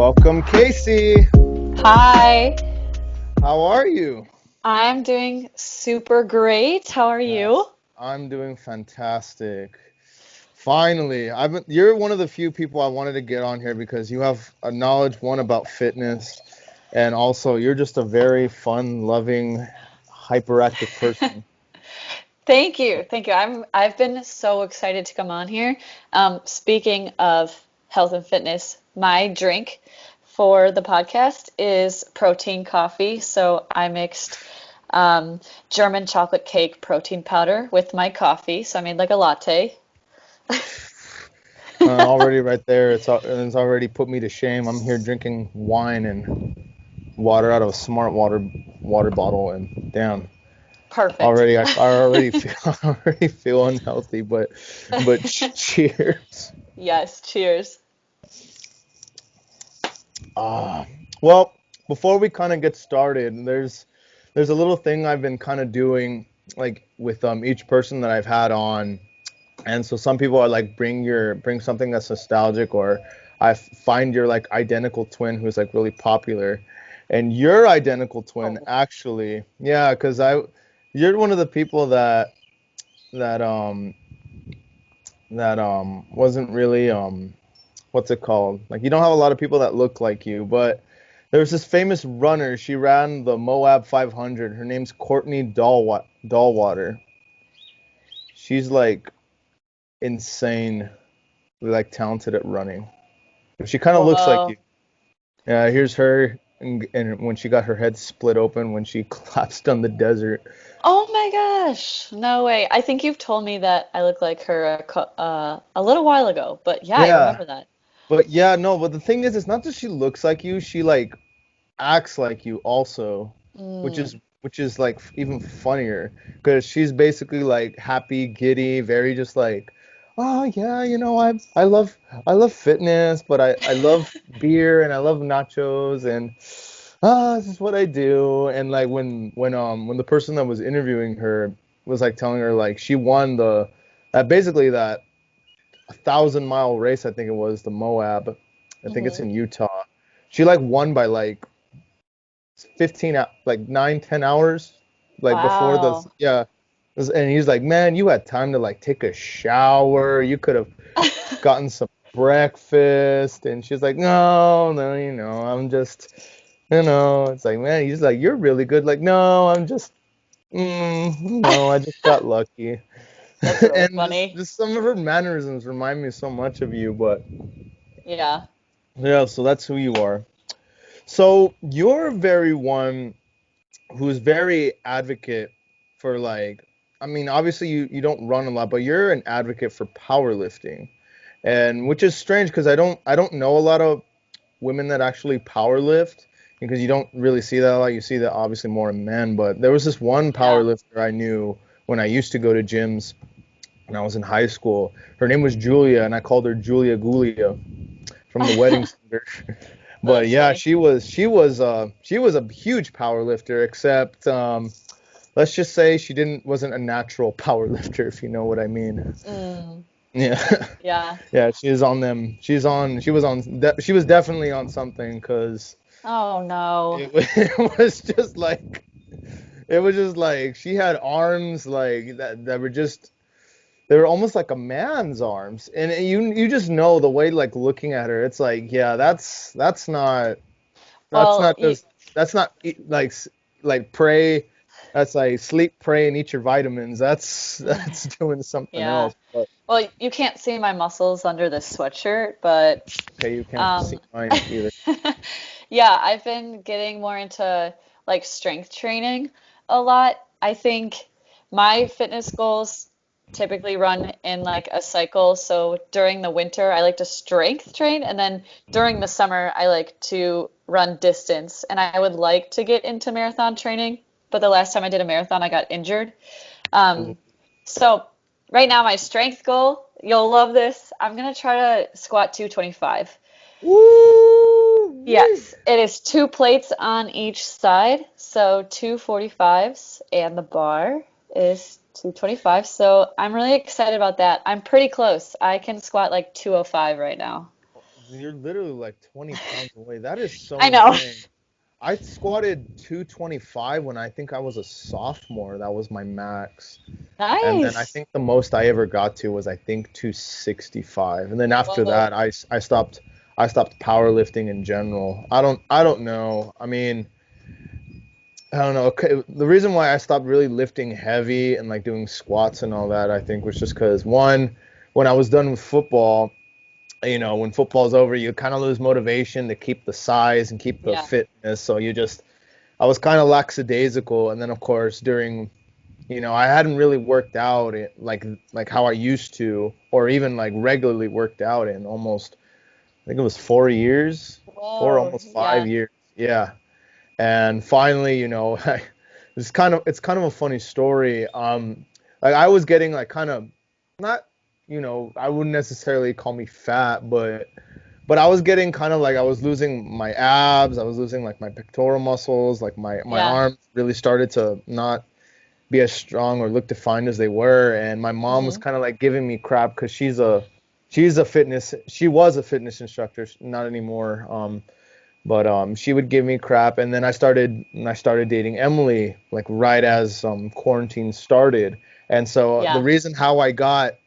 welcome Casey. Hi, How are you? I'm doing super great. How are you? Yes, I'm doing fantastic. Finally, you're one of the few people I wanted to get on here because you have a knowledge one about fitness and also you're just a very fun, loving, hyperactive person. Thank you. Thank you. I've been so excited to come on here. Speaking of health and fitness, my drink for the podcast is protein coffee. So I mixed German chocolate cake protein powder with my coffee. So I made like a latte. Already right there, it's already put me to shame. I'm here drinking wine and water out of a smart water bottle and damn. Perfect. I already feel I already feel unhealthy, but cheers. Yes, cheers. Ah, well, before we kind of get started, there's a little thing I've been kind of doing like with each person that I've had on, and so some people are like bring something that's nostalgic, or find your like identical twin who's like really popular, and your identical twin Oh. actually, yeah, because I you're one of the people that wasn't really what's it called? Like you don't have a lot of people that look like you, but there's this famous runner. She ran the Moab 500. Her name's Courtney Dahlwater. She's like insanely like talented at running. She kind of looks like you. Whoa. Yeah, here's her and when she got her head split open when she collapsed on the desert. Oh my gosh. No way. I think you've told me that I look like her a little while ago, but yeah, I Yeah, remember that. but yeah, no, but the thing is, it's not that she looks like you. She like acts like you also, Mm. which is like even funnier because she's basically like happy, giddy, very just like, oh yeah, I love fitness, but I love beer and I love nachos and this is what I do. And like when the person that was interviewing her was like telling her like she won the basically that 1,000 mile race, I think it was the Moab. I think it's Hmm. in Utah. She like won by like like 9, 10 hours like before the Wow. yeah. And he's like, man, you had time to like take a shower, you could have gotten some breakfast. And she's like, no, no, I'm just, it's like, man, he's like, you're really good. Like, no, I'm just I just got lucky. That's really And funny. just some of her mannerisms remind me so much of you. But Yeah. yeah, so that's who you are. So you're very one who's very advocate for like, I mean, obviously you don't run a lot, but you're an advocate for powerlifting. And which is strange because I don't know a lot of women that actually power lift because you don't really see that a lot. You see that obviously more in men, but there was this one power Yeah. lifter I knew when I used to go to gyms when I was in high school. Her name was Julia, and I called her Julia Gulia from the Wedding Singer. But That's yeah, funny. she was a huge power lifter, except let's just say she didn't wasn't a natural power lifter, if you know what I mean. Mm. Yeah. Yeah. Yeah, she's on them. She was definitely on something because Oh no. it was just like she had arms like that were just they were almost like a man's arms, and you just know the way like looking at her, it's like yeah, that's Well, not just that's not like pray. That's like sleep, pray, and eat your vitamins. That's doing something yeah. else. But Well, you can't see my muscles under this sweatshirt, but okay, you can't see um mine either. yeah, I've been getting more into like strength training a lot. I think my fitness goals typically run in like a cycle. So during the winter, I like to strength train, and then during the summer, I like to run distance. And I would like to get into marathon training, but the last time I did a marathon, I got injured. Um, so right now, my strength goal, you'll love this. I'm gonna try to squat 225. Woo! Yes, it is two plates on each side, so two 45s, and the bar is 225. So I'm really excited about that. I'm pretty close. I can squat like 205 right now. you're literally like 20 pounds away. That is so I know. insane. I squatted 225 when I think I was a sophomore. That was my max. And then I Nice. think the most I ever got to was I think 265. And then after Whoa. that I stopped powerlifting in general. I don't know. I mean, I don't know. Okay, the reason why I stopped really lifting heavy and like doing squats and all that, I think was just because one, when I was done with football, when football's over, you kind of lose motivation to keep the size and keep the Yeah. fitness. So I was kind of lackadaisical. And then of course I hadn't really worked out like how I used to, or even like regularly worked out in almost, I think it was 4 years, Whoa. almost Yeah. 5 years. Yeah. And finally, it's kind of a funny story. Like I was getting like kind of not, I wouldn't necessarily call me fat, but I was getting kind of like I was losing my abs, I was losing like my pectoral muscles, like my Yeah. arms really started to not be as strong or look defined as they were. And my mom was Hmm. kind of like giving me crap because she was a fitness instructor, not anymore. But she would give me crap, and then I started dating Emily like right as quarantine started. And so the Yeah. reason how I got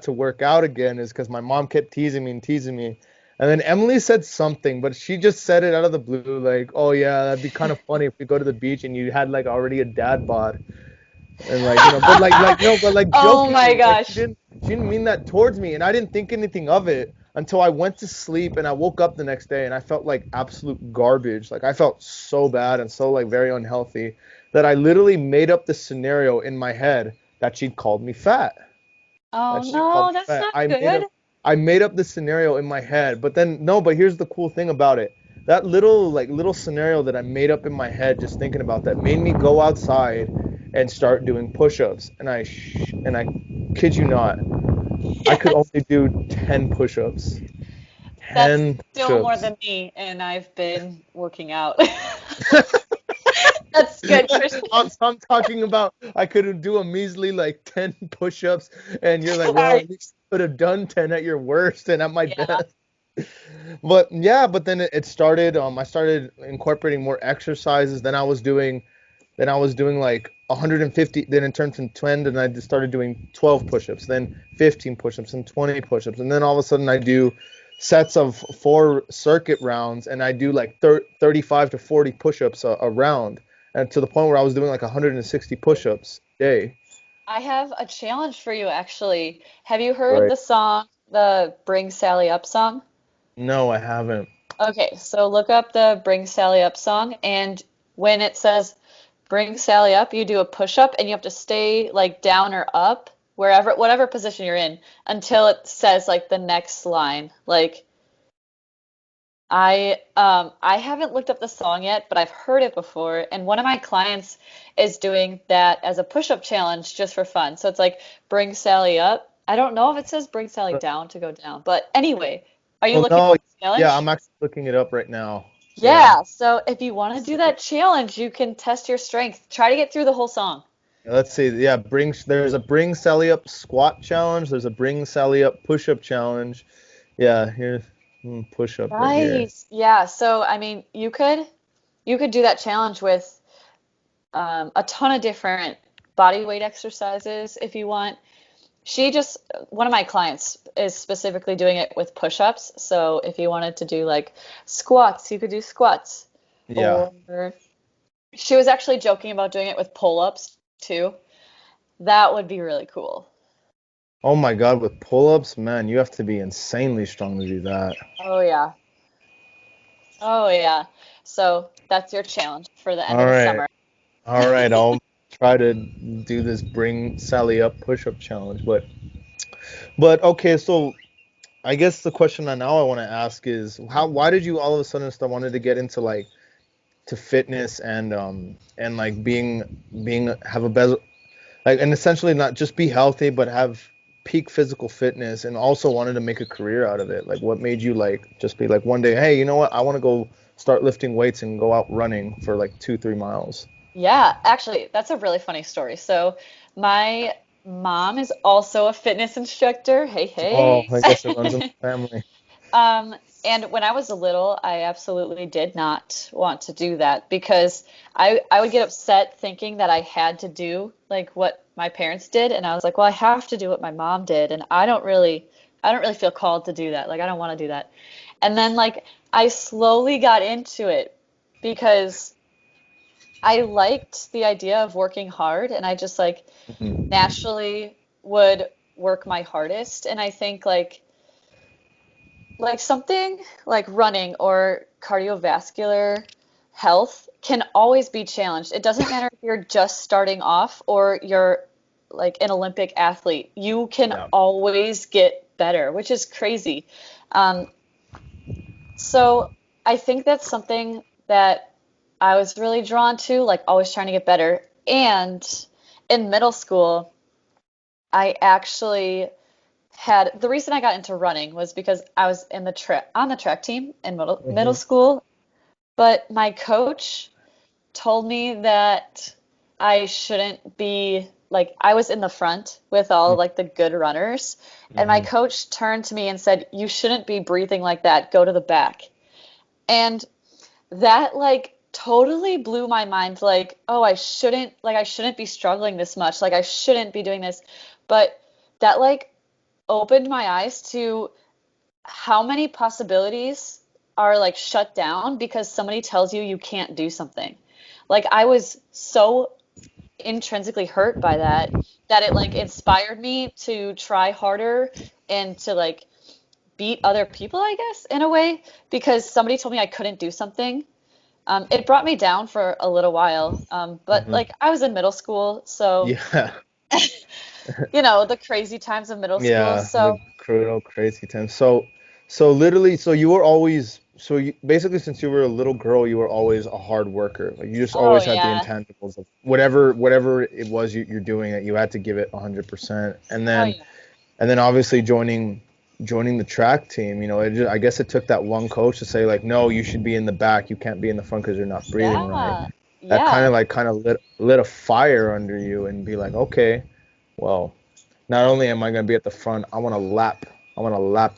to work out again is because my mom kept teasing me and teasing me. And then Emily said something, but she just said it out of the blue, like, "Oh yeah, that'd be kind of funny if we go to the beach and you had like already a dad bod." And like, but like no, but like Oh my jokingly, like she gosh. didn't she didn't mean that towards me, and I didn't think anything of it until I went to sleep and I woke up the next day and I felt like absolute garbage. Like I felt so bad and so like very unhealthy that I literally made up this scenario in my head that she'd called me fat. Oh That she called no, me that's fat. not I made good. up I made up this scenario in my head, but then no, but here's the cool thing about it. That little scenario that I made up in my head just thinking about that made me go outside and start doing push-ups. And I kid you not, I could Yes. only do 10 push-ups. That's 10 still more push-ups. than me, and I've been working out. That's good, Christian. I'm talking about I could do a measly like 10 push-ups, and you're like, well, Sorry. at least I could have done 10 at your worst and at my Yeah. best. But yeah, but then it started. I started incorporating more exercises. Then I was doing like 150. Then it turned from 10, and I just started doing 12 push-ups, then 15 push-ups, and 20 push-ups, and then all of a sudden I do sets of 4 circuit rounds, and I do like 35 to 40 push-ups a round, and to the point where I was doing like 160 push-ups a day. I have a challenge for you, actually. Have you heard Right. the song, the Bring Sally Up song? No, I haven't. Okay, so look up the Bring Sally Up song, and when it says Bring Sally Up, you do a push up, and you have to stay like down or up, wherever, whatever position you're in, until it says like the next line. Like I haven't looked up the song yet, but I've heard it before, and one of my clients is doing that as a push-up challenge just for fun. So it's like Bring Sally Up. I don't know if it says Bring Sally Down to go down, but anyway, are you Oh looking no, at the yeah, challenge? I'm actually looking it up right now. Yeah. Yeah, so if you want to do that challenge, you can test your strength. Try to get through the whole song. Let's see. Yeah, there's a bring Sally up squat challenge. There's a bring Sally up push up challenge. Yeah, here's push up right here. Nice. Yeah, so I mean, you could do that challenge with a ton of different body weight exercises if you want. One of my clients is specifically doing it with push-ups. So if you wanted to do like squats, you could do squats. Yeah. Or she was actually joking about doing it with pull-ups too. That would be really cool. Oh my God, with pull-ups, man, you have to be insanely strong to do that. Oh yeah. Oh yeah. So that's your challenge for the end All of the right. summer. All right, I'll try to do this bring Sally up push up challenge. But okay, so I guess the question that now I want to ask is why did you all of a sudden start wanted to get into like to fitness and like being have a better like and essentially not just be healthy but have peak physical fitness and also wanted to make a career out of it. Like what made you like just be like one day, hey, you know what? I want to go start lifting weights and go out running for like 2, 3 miles. Yeah, actually, that's a really funny story. So, my mom is also a fitness instructor. Hey, Oh, hey. I guess it runs in the family. Um, and when I was little, I absolutely did not want to do that because I would get upset thinking that I had to do like what my parents did, and I was like, well, I have to do what my mom did, and I don't really feel called to do that. Like I don't want to do that. And then like I slowly got into it because I liked the idea of working hard, and I just like Hmm. naturally would work my hardest, and I think like something like running or cardiovascular health can always be challenged. It doesn't matter if you're just starting off or you're like an Olympic athlete. You can Yeah. always get better, which is crazy. Um, so I think that's something that I was really drawn to, like always trying to get better. And in middle school, I actually had the reason I got into running was because I was in the track on the track team in middle Hmm. school, but my coach told me that I shouldn't be like I was in the front with all like the good runners, and my Hmm. coach turned to me and said, "You shouldn't be breathing like that. Go to the back." And that like totally blew my mind like, "Oh, I shouldn't be struggling this much. Like I shouldn't be doing this." But that like opened my eyes to how many possibilities are like shut down because somebody tells you you can't do something. Like I was so intrinsically hurt by that that it like inspired me to try harder and to like beat other people, I guess, in a way, because somebody told me I couldn't do something. It brought me down for a little while. But Hmm. like I was in middle school, so Yeah. the crazy times of middle school. Yeah, the So, cruel, crazy time. So literally, so you were always, so you basically since you were a little girl, you were always a hard worker. Like you just oh always had the yeah. intangibles of whatever it was you're doing that you had to give it 100%. Oh yeah. And then obviously joining the track team, I guess it took that one coach to say like, no, you should be in the back. You can't be in the front because you're not breathing right. Yeah. That kind Yeah. of like kind of lit a fire under you and be like, okay, well, not only am I going to be at the front, I want to lap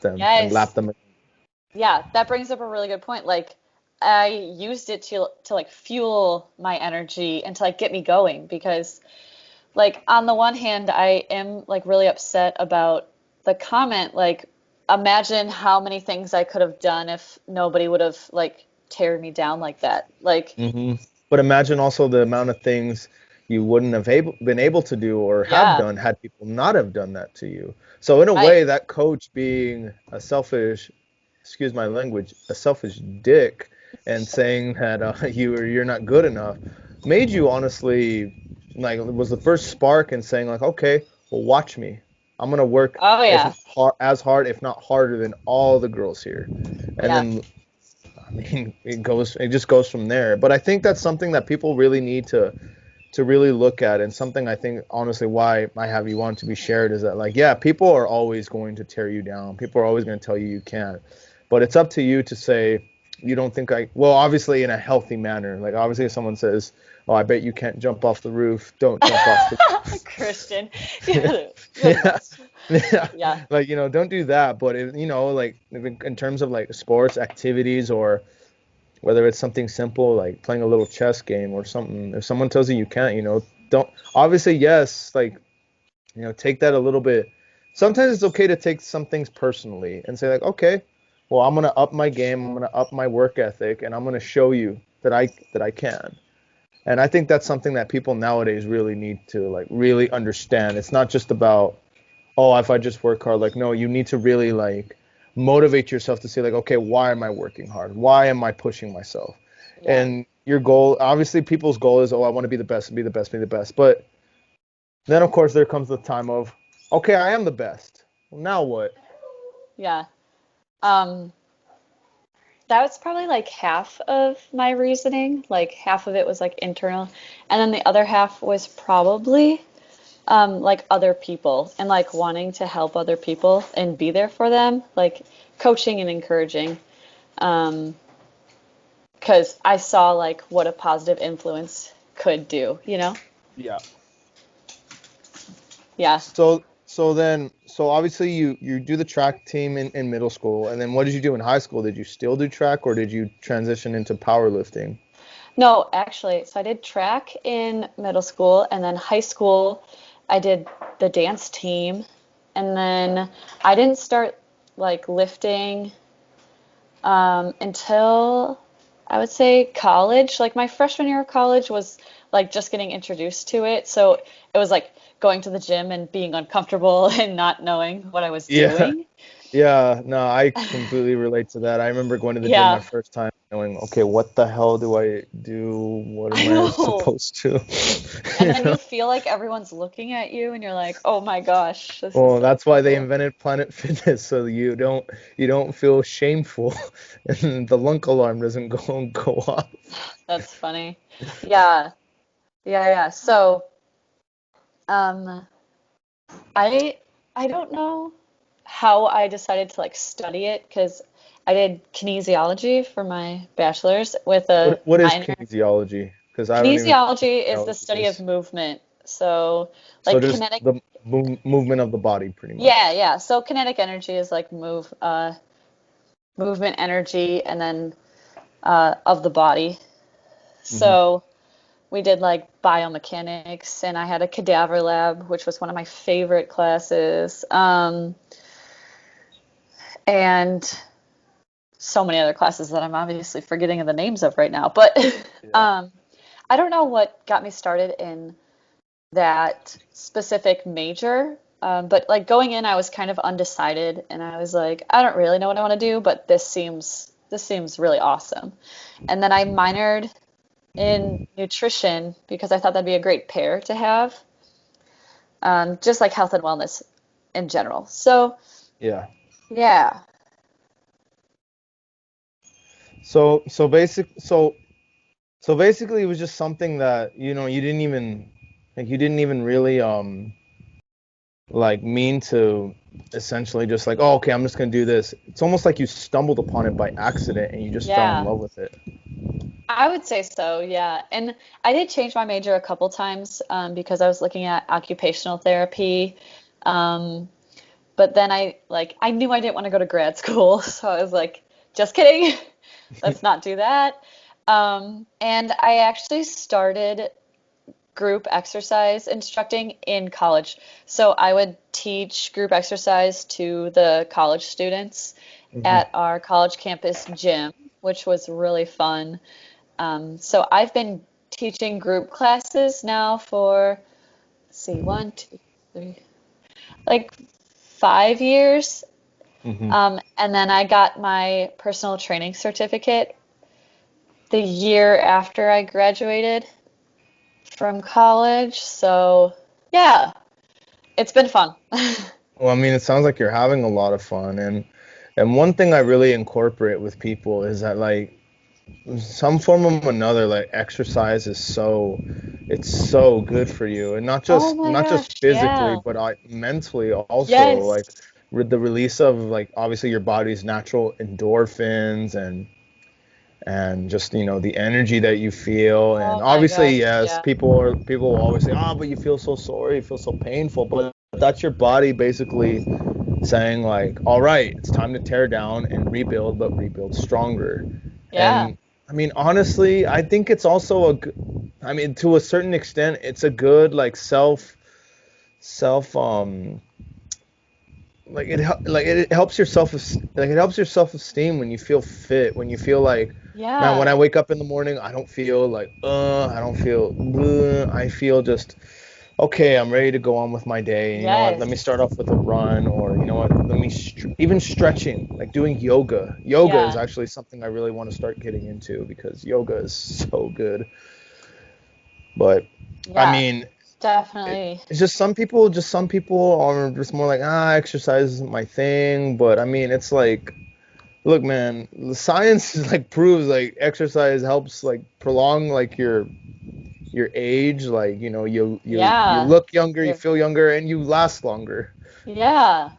them and Yes. lap them. Yeah, that brings up a really good point. Like I used it to like fuel my energy and to like get me going because like on the one hand I am like really upset about the comment like imagine how many things I could have done if nobody would have like teared me down like that. Like Hmm. But imagine also the amount of things you wouldn't have been able to do or have yeah, done had people not have done that to you. So in a I way, that coach being a selfish, excuse my language, a selfish dick, and saying that you're not good enough, made you honestly like was the first spark in saying like, okay, well watch me. I'm gonna work oh if yeah. as hard, if not harder than all the girls here. And Yeah. then I mean, it just goes from there. But I think that's something that people really need to really look at, and something I think honestly why I have you on to be shared is that like yeah, people are always going to tear you down. People are always going to tell you you can't. But it's up to you to say you don't think well, obviously in a healthy manner. Like obviously if someone says, "Oh, I bet you can't jump off the roof," don't jump off the Christian. yeah, You're the yeah, best. yeah. Yeah. Like don't do that. But like in terms of like sports activities or whether it's something simple like playing a little chess game or something, if someone tells you you can't, don't obviously yes, like take that a little bit. Sometimes it's okay to take some things personally and say like, okay, well I'm gonna up my game, I'm gonna up my work ethic, and I'm gonna show you that I can. And I think that's something that people nowadays really need to like really understand. It's not just about, oh, if I just work hard. Like, no, you need to really like motivate yourself to say like, okay, why am I working hard? Why am I pushing myself? Yeah. And your goal, obviously, people's goal is, oh, I want to be the best, be the best, be the best. But then, of course, there comes the time of, okay, I am the best. Well, now what? Yeah. Um, that was probably like half of my reasoning. Like half of it was like internal, and then the other half was probably like other people and like wanting to help other people and be there for them, like coaching and encouraging. Um, because I saw like what a positive influence could do, you know? Yeah. Yeah. so obviously you do the track team in middle school, and then what did you do in high school? Did you still do track, or did you transition into powerlifting? No, actually, so I did track in middle school, and then high school, I did the dance team, and then I didn't start like lifting until I would say college. Like my freshman year of college was like just getting introduced to it, so it was like going to the gym and being uncomfortable and not knowing what I was Yeah, doing. yeah, no, I completely relate to that. I remember going to the gym my Yeah, first time, knowing, okay, what the hell do I do? What I am I know. supposed to? And You then know? you feel like everyone's looking at you, and you're like, oh my gosh, this is Well, so that's why they uncomfortable. invented Planet Fitness, so you don't feel shameful, and the lunk alarm doesn't go off. That's funny. Yeah, yeah. So, um, I I don't know how I decided to like study it because I did kinesiology for my bachelor's with a What is minor. kinesiology? Because I don't even know what Kinesiology is the kinesiology study of is. movement. So, So like just kinetic, the movement of the body, pretty yeah, much. yeah. So kinetic energy is like movement energy, and then of the body. Hmm. So we did like biomechanics, and I had a cadaver lab, which was one of my favorite classes. And so many other classes that I'm obviously forgetting the names of right now. But Yeah. um, I don't know what got me started in that specific major. But like going in, I was kind of undecided, and I was like, I don't really know what I want to do, but this seems really awesome. And then I minored in nutrition because I thought that'd be a great pair to have, just like health and wellness in general. So Yeah. yeah. So basically it was just something that, you didn't even really like mean to essentially just like, oh, okay, I'm just gonna do this. It's almost like you stumbled upon it by accident and you just fell in Yeah, love with it. I would say so, yeah. And I did change my major a couple times because I was looking at occupational therapy. Um, but then I knew I didn't want to go to grad school, so I was like, just kidding. Let's not do that. And I actually started group exercise instructing in college. So I would teach group exercise to the college students Hmm. at our college campus gym, which was really fun. So I've been teaching group classes now for, let's see, 1, 2, 3, like 5 years. Hmm. And then I got my personal training certificate the year after I graduated from college. So yeah, it's been fun. Well, I mean, it sounds like you're having a lot of fun, and one thing I really incorporate with people is that like some form of another, like exercise is it's so good for you, and not Oh just my not just gosh, physically, yeah. but mentally also, like Yes. with the release of like obviously your body's natural endorphins and just the energy that you feel. And Oh my obviously, gosh, yes, yeah. people will always say, oh, but you feel so sore, you feel so painful, but that's your body basically saying like, all right, it's time to tear down and rebuild, but rebuild stronger. Yeah. And I mean, honestly, I think it's also I mean, to a certain extent, it's a good like self like it helps your self esteem when you feel fit, when you feel like, man, when Yeah. I wake up in the morning, I don't feel like I don't feel I feel just okay, I'm ready to go on with my day. And you know what? Let me Yes. start off with a run, or you know what? Let me even stretching, like doing yoga. Yoga is Yeah. actually something I really want to start getting into because yoga is so good. But I Yeah. mean, Definitely. it's just some people are just more like, exercise isn't my thing. But I mean, it's like, look, man, the science like proves like exercise helps like prolong like your age. Like, you Yeah. look younger, you You're, feel younger, and you last longer. yeah.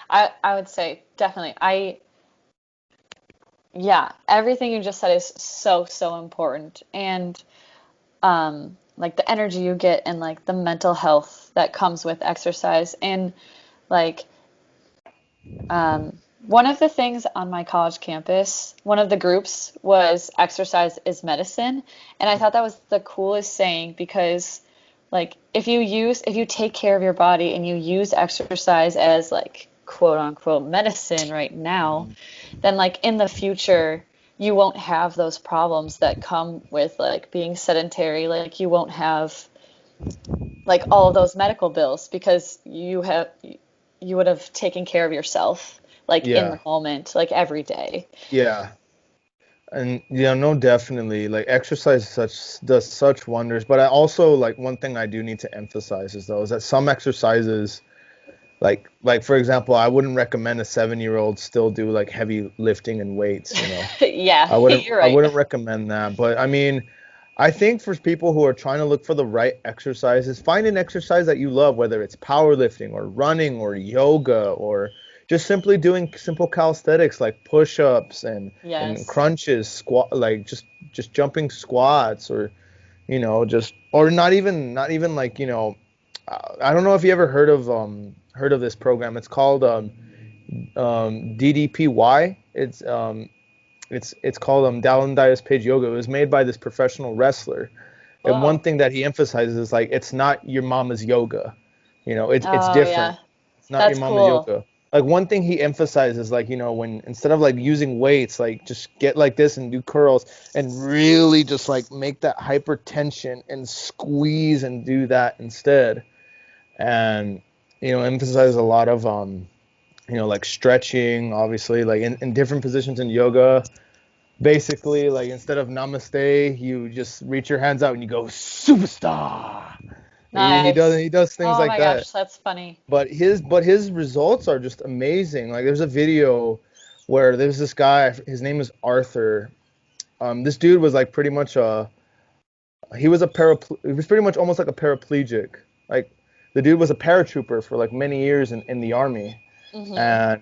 I would say definitely. Yeah, everything you just said is so, so important. And like the energy you get and like the mental health that comes with exercise. And like one of the things on my college campus, one of the groups was exercise is medicine. And I thought that was the coolest saying because like if you take care of your body and you use exercise as like quote unquote medicine right now, Mhm. then like in the future you won't have those problems that come with like being sedentary. Like you won't have like all of those medical bills because you would have taken care of yourself like in Yeah, the moment, like every day. yeah. And yeah, no, definitely. Like exercise such does such wonders. But I also like one thing I do need to emphasize is though is that some exercises like for example, I wouldn't recommend a 7-year-old still do like heavy lifting and weights, you know. Yeah, I wouldn't you're I right. wouldn't recommend that. But I mean, I think for people who are trying to look for the right exercises, find an exercise that you love, whether it's powerlifting or running or yoga or just simply doing simple calisthenics like push-ups and Yes. crunches, squat like just jumping squats or just or not even like, I don't know if you ever heard of this program. It's called DDPY. It's called Dallin Dias Page Yoga. It was made by this professional wrestler. And one Whoa. thing that he emphasizes is like it's not your mama's yoga. It's Oh different. yeah. It's not your That's mama's cool. yoga. Like one thing he emphasizes, like, when instead of like using weights, like just get like this and do curls and really just like make that hypertension and squeeze and do that instead. And emphasize a lot of like stretching, obviously, like in different positions in yoga. Basically, like instead of namaste, you just reach your hands out and you go superstar. Nice. He does things Oh like my that. gosh, that's funny. But his results are just amazing. Like there's a video where there's this guy, his name is Arthur. This dude was like pretty much he was pretty much almost like a paraplegic. Like the dude was a paratrooper for like many years in the army, Hmm. and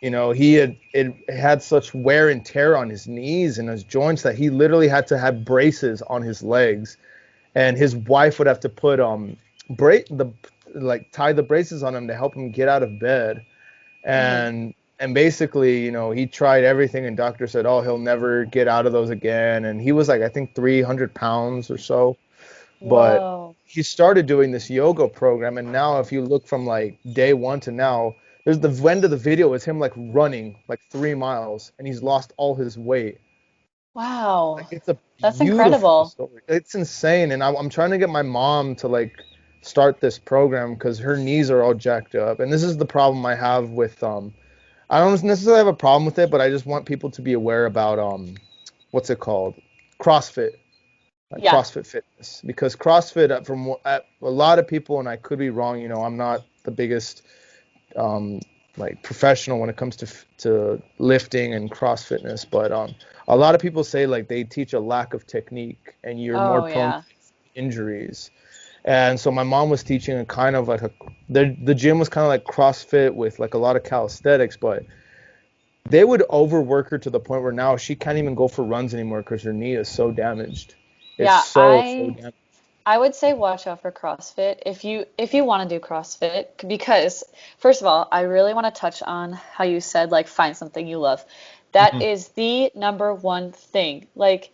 he had such wear and tear on his knees and his joints that he literally had to have braces on his legs, and his wife would have to put break the like tie the braces on him to help him get out of bed. Hmm. And basically, he tried everything, and doctor said, oh, he'll never get out of those again. And he was like, I think 300 pounds or so. But Whoa. he started doing this yoga program, and now if you look from like day one to now, there's the end of the video is him like running like 3 miles, and he's lost all his weight. Like Wow. it's a That's beautiful incredible. story. It's insane, and I'm trying to get my mom to like start this program because her knees are all jacked up, and this is the problem I have with I don't necessarily have a problem with it, but I just want people to be aware about what's it called? CrossFit, like Yeah. CrossFit fitness, because CrossFit a lot of people, and I could be wrong, I'm not the biggest um like professional when it comes to lifting and cross fitness, but a lot of people say like they teach a lack of technique and you're more Oh prone to yeah. injuries. And so my mom was teaching a kind of like the gym was kind of like CrossFit with like a lot of calisthenics, but they would overwork her to the point where now she can't even go for runs anymore because her knee is so damaged. It's Yeah, so damaged. I would say watch out for CrossFit if you want to do CrossFit because first of all, I really want to touch on how you said like find something you love. That Mhm. is the number one thing. Like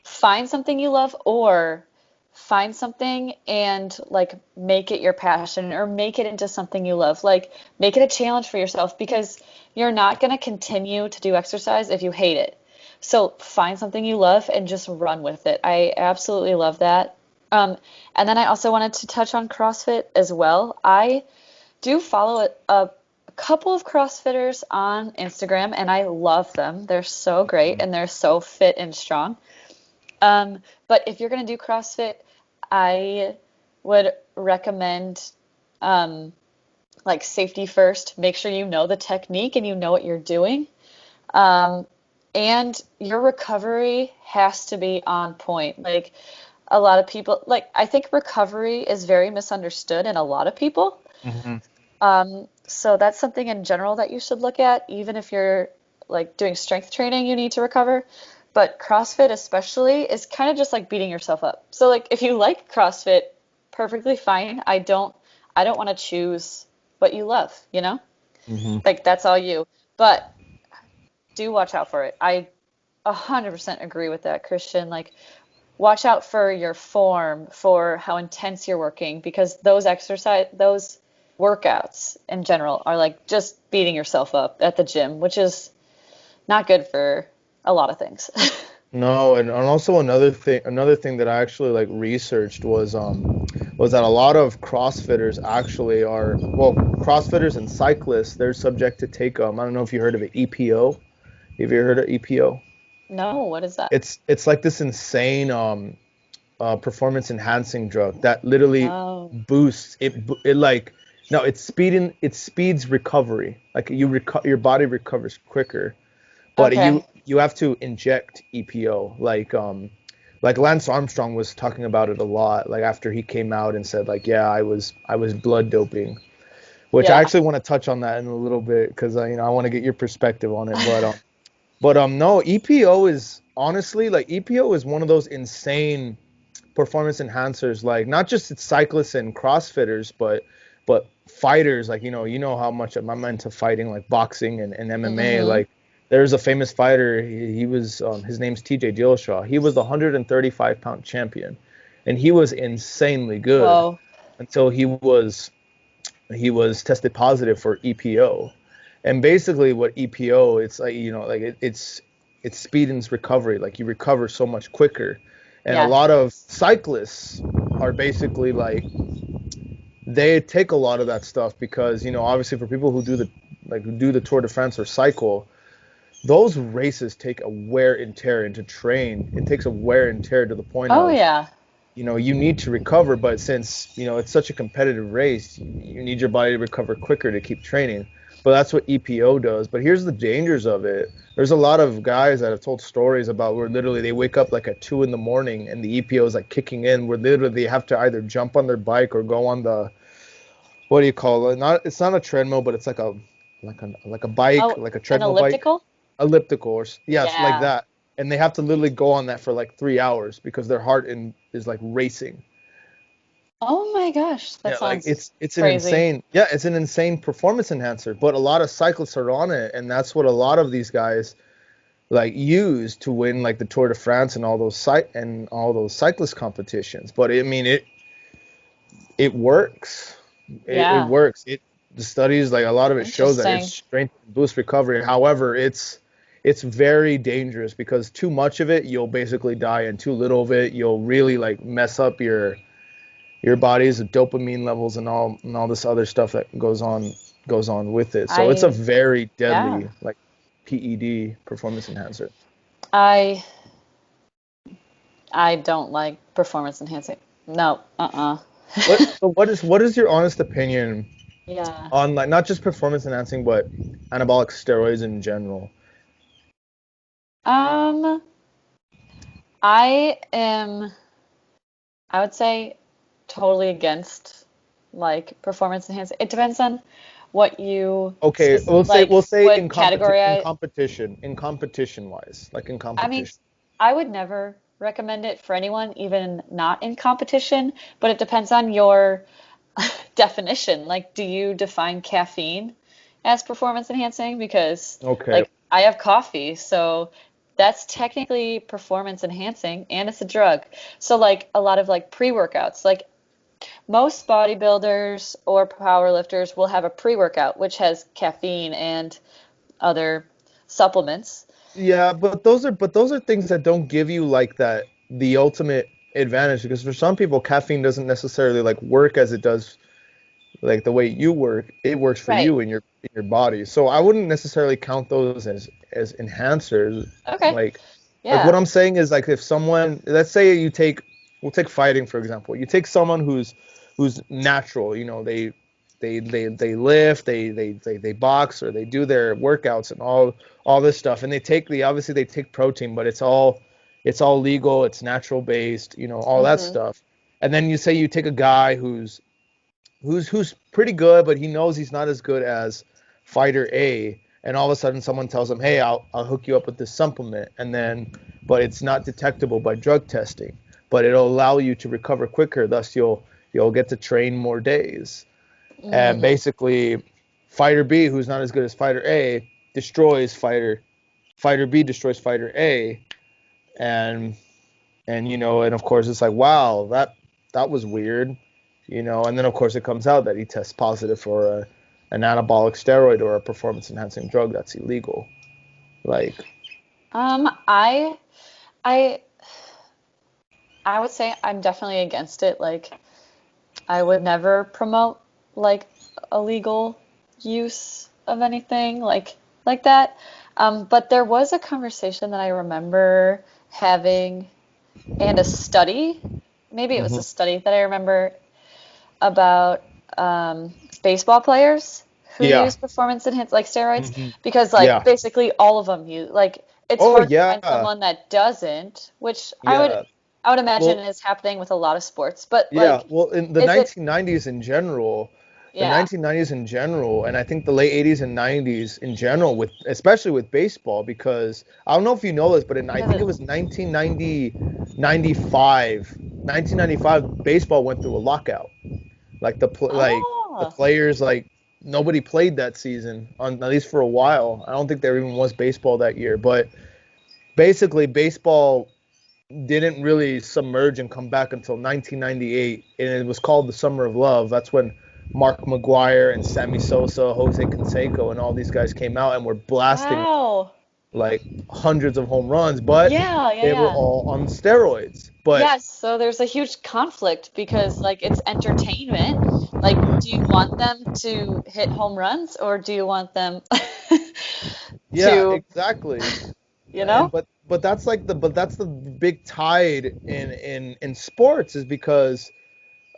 find something you love or find something and like make it your passion or make it into something you love. Like make it a challenge for yourself because you're not going to continue to do exercise if you hate it. So find something you love and just run with it. I absolutely love that. Um, and then I also wanted to touch on CrossFit as well. I do follow a couple of CrossFitters on Instagram and I love them. They're so great and they're so fit and strong. But if you're going to do CrossFit, I would recommend like safety first. Make sure you know the technique and you know what you're doing. Um, and your recovery has to be on point. Like a lot of people, like I think recovery is very misunderstood in a lot of people. Mhm. So that's something in general that you should look at, even if you're like doing strength training, you need to recover. But CrossFit especially is kind of just like beating yourself up. So like if you like CrossFit, perfectly fine. I don't want to choose what you love, you know? Hmm. Like that's all you. But do watch out for it. I 100% agree with that, Christian. Like watch out for your form, for how intense you're working, because those workouts in general are like just beating yourself up at the gym, which is not good for a lot of things. No, and also another thing that I actually like researched was that a lot of CrossFitters actually are, well, CrossFitters and cyclists, they're subject to take I don't know if you heard of it, EPO. Have you heard of EPO? No, what is that? It's like this insane performance enhancing drug that literally Oh, boosts it like, no, it speeds recovery. Like your body recovers quicker, but you okay. you have to inject EPO. Like Lance Armstrong was talking about it a lot, like after he came out and said like, yeah, I was blood doping, which I Yeah. actually want to touch on that in a little bit because I want to get your perspective on it. But no, EPO is honestly, like, EPO is one of those insane performance enhancers, like not just it's cyclists and CrossFitters, but fighters. Like, you know how much I'm into fighting, like boxing and MMA. Mm-hmm. Like, there's a famous fighter. He was his name's TJ Dillashaw. He was the 135-pound champion, and he was insanely good Whoa. until he was tested positive for EPO. And basically what EPO, it's like, like it's speedens recovery. Like, you recover so much quicker. And a Yeah. lot of cyclists are basically like, they take a lot of that stuff because, obviously for people who do the Tour de France or cycle, those races take a wear and tear, and to train, it takes a wear and tear to the point Oh of, yeah. you need to recover, but since, it's such a competitive race, you need your body to recover quicker to keep training. But that's what EPO does. But here's the dangers of it. There's a lot of guys that have told stories about where literally they wake up like at 2 in the morning and the EPO is like kicking in, where literally they have to either jump on their bike or go on the, what do you call it? It's not a treadmill, but it's like a bike, Oh, like a an treadmill bike, elliptical? elliptical, or yes, like Yeah. that. And they have to literally go on that for like 3 hours because their heart is like racing. Oh my gosh, that Yeah, like sounds crazy. it's an insane performance enhancer, but a lot of cyclists are on it, and that's what a lot of these guys like use to win like the Tour de France and all those cyclist competitions. But I mean, it works. It Yeah. works. The studies, like, a lot of it shows that it's Interesting. strength and boost recovery. However, it's very dangerous because too much of it, you'll basically die, and too little of it, you'll really like mess up your body's dopamine levels and all this other stuff that goes on with it. So it's a I very yeah. deadly, like, PED, performance enhancer. I I don't like performance enhancing. No. Uh-uh. What is your honest opinion Yeah. on, like, not just performance enhancing but anabolic steroids in general? Um, I am, I would say totally against like performance enhancing. It depends on what you Okay, we'll say would categorize. in competition wise, like in I mean, competition. I would never recommend it for anyone, even not in competition, but it depends on your definition. Like, do you define caffeine as performance enhancing? Because, Okay. like, I have coffee, so that's technically performance enhancing and it's a drug. So, like, a lot of like pre-workouts, like most bodybuilders or powerlifters will have a pre-workout, which has caffeine and other supplements. Yeah, but those are things that don't give you like that the ultimate advantage, because for some people caffeine doesn't necessarily like work as it does, like the way you work. It works for Right. you in your body. So I wouldn't necessarily count those as enhancers. Okay. Like what Yeah. I'm saying is, like, if someone, let's say we'll take fighting for example. You take someone who's natural, they lift, they box, or they do their workouts and all this stuff, and obviously they take protein, but it's all legal, it's natural based, all that Hmm. stuff. And then you say you take a guy who's pretty good, but he knows he's not as good as fighter A, and all of a sudden someone tells him, "Hey, I'll hook you up with this supplement," and then but it's not detectable by drug testing. But it'll allow you to recover quicker. Thus, you'll get to train more days. And Mm. basically, fighter B, who's not as good as fighter A, destroys fighter B destroys fighter A, and and of course it's like, wow, that was weird, and then of course it comes out that he tests positive for an anabolic steroid or a performance enhancing drug that's illegal. Like, Um, I I I would say I'm definitely against it. Like I would never promote like illegal use of anything like that. But there was a conversation that I remember having and a study, maybe it was a mhm. study that I remember about baseball players who Yeah. use performance enhanced like steroids Hmm. because like Yeah. basically all of them use like it's Oh hard to find yeah. someone that doesn't, which Yeah. I would imagine Well, is happening with a lot of sports. But yeah. like, Well, in the is it? 1990s in general, Yeah, and I think the late 80s and 90s in general, with especially with baseball, because I don't know if you know this, but I because think it was 1995, baseball went through a lockout. Like the oh, players, like, nobody played that season, on at least for a while. I don't think there even was baseball that year, but basically baseball didn't really submerge and come back until 1998, and it was called the Summer of Love. That's when Mark McGuire and Sammy Sosa, Jose Canseco, and all these guys came out and were blasting wow, like hundreds of home runs, but yeah, yeah, they were yeah. all on steroids. But Yes, so there's a huge conflict because like it's entertainment. Like, do you want them to hit home runs or do you want them yeah, to, exactly. you And know? but that's the big tide in sports, is because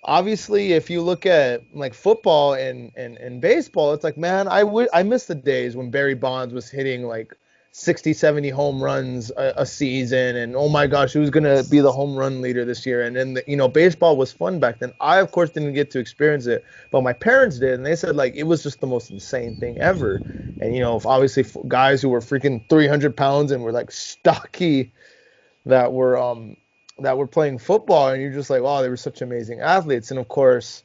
obviously if you look at like football and baseball, it's like, man, I miss the days when Barry Bonds was hitting like 60, 70 home runs a season, and oh my gosh, who's going to be the home run leader this year? And then baseball was fun back then. I of course didn't get to experience it, but my parents did, and they said like it was just the most insane thing ever. And obviously guys who were freaking 300 pounds and were like stocky, that were um that were playing football, and you're just like, wow, they were such amazing athletes. And of course,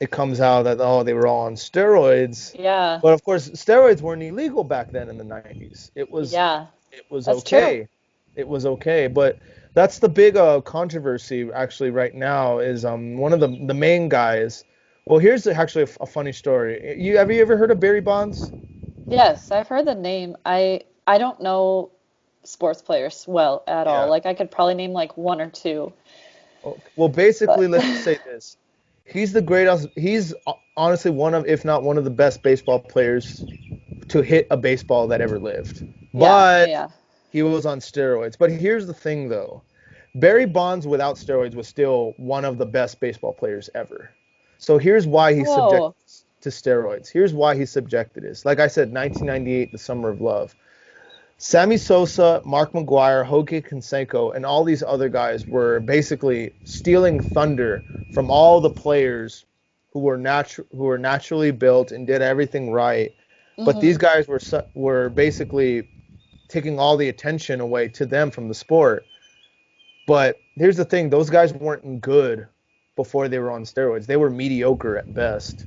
it comes out that, oh, they were all on steroids. Yeah, But of course, steroids weren't illegal back then in the 90s. yeah, It was that's true. okay. It was okay. But that's the big controversy actually right now, is one of the main guys. Well, here's actually a funny story. Have you ever heard of Barry Bonds? Yes, I've heard the name. I don't know sports players well at all. Yeah. Like I could probably name like one or two, Okay. Well, basically, but let's just say this. He's the greatest. He's honestly one of, if not one of the best baseball players to hit a baseball that ever lived. yeah, yeah, But yeah. he was on steroids. But here's the thing, though. Barry Bonds without steroids was still one of the best baseball players ever. So here's why he's subjected Whoa. to steroids. Here's why he's subjected is. Like I said, 1998, the Summer of Love. Sammy Sosa, Mark McGuire, Hoke Canseco, and all these other guys were basically stealing thunder from all the players who were naturally built and did everything right. But these Hmm. guys were basically taking all the attention away to them from the sport. But here's the thing: those guys weren't good before they were on steroids. They were mediocre at best.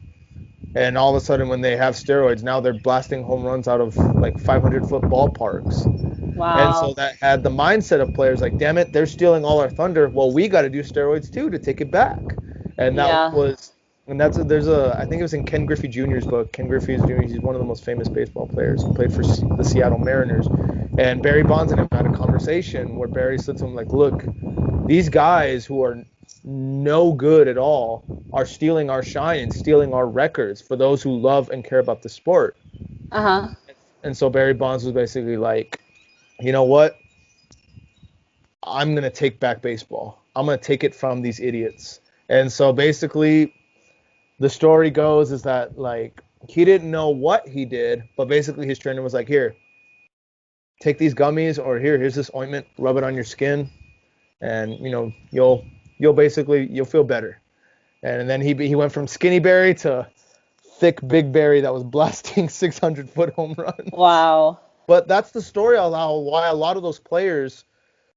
And all of a sudden, when they have steroids, now they're blasting home runs out of like 500-foot ballparks. And so Wow. that had the mindset of players like, damn it, they're stealing all our thunder. Well, we got to do steroids too to take it back. And that Yeah. was, and that's, there's I think it was in Ken Griffey Jr.'s book. Ken Griffey Jr., he's one of the most famous baseball players. He played for the Seattle Mariners. And Barry Bonds and him had a conversation where Barry said to him, like, look, these guys who are no good at all are stealing our shine and stealing our records for those who love and care about the sport. Uh-huh. And so Barry Bonds was basically like, you know what? I'm going to take back baseball. I'm going to take it from these idiots. And so basically, the story goes is that, like, he didn't know what he did, but basically his trainer was like, here, take these gummies, or here's this ointment, rub it on your skin, and you'll feel better. And then he went from skinny Barry to thick big Barry that was blasting 600-foot home runs. Wow. But that's the story why a lot of those players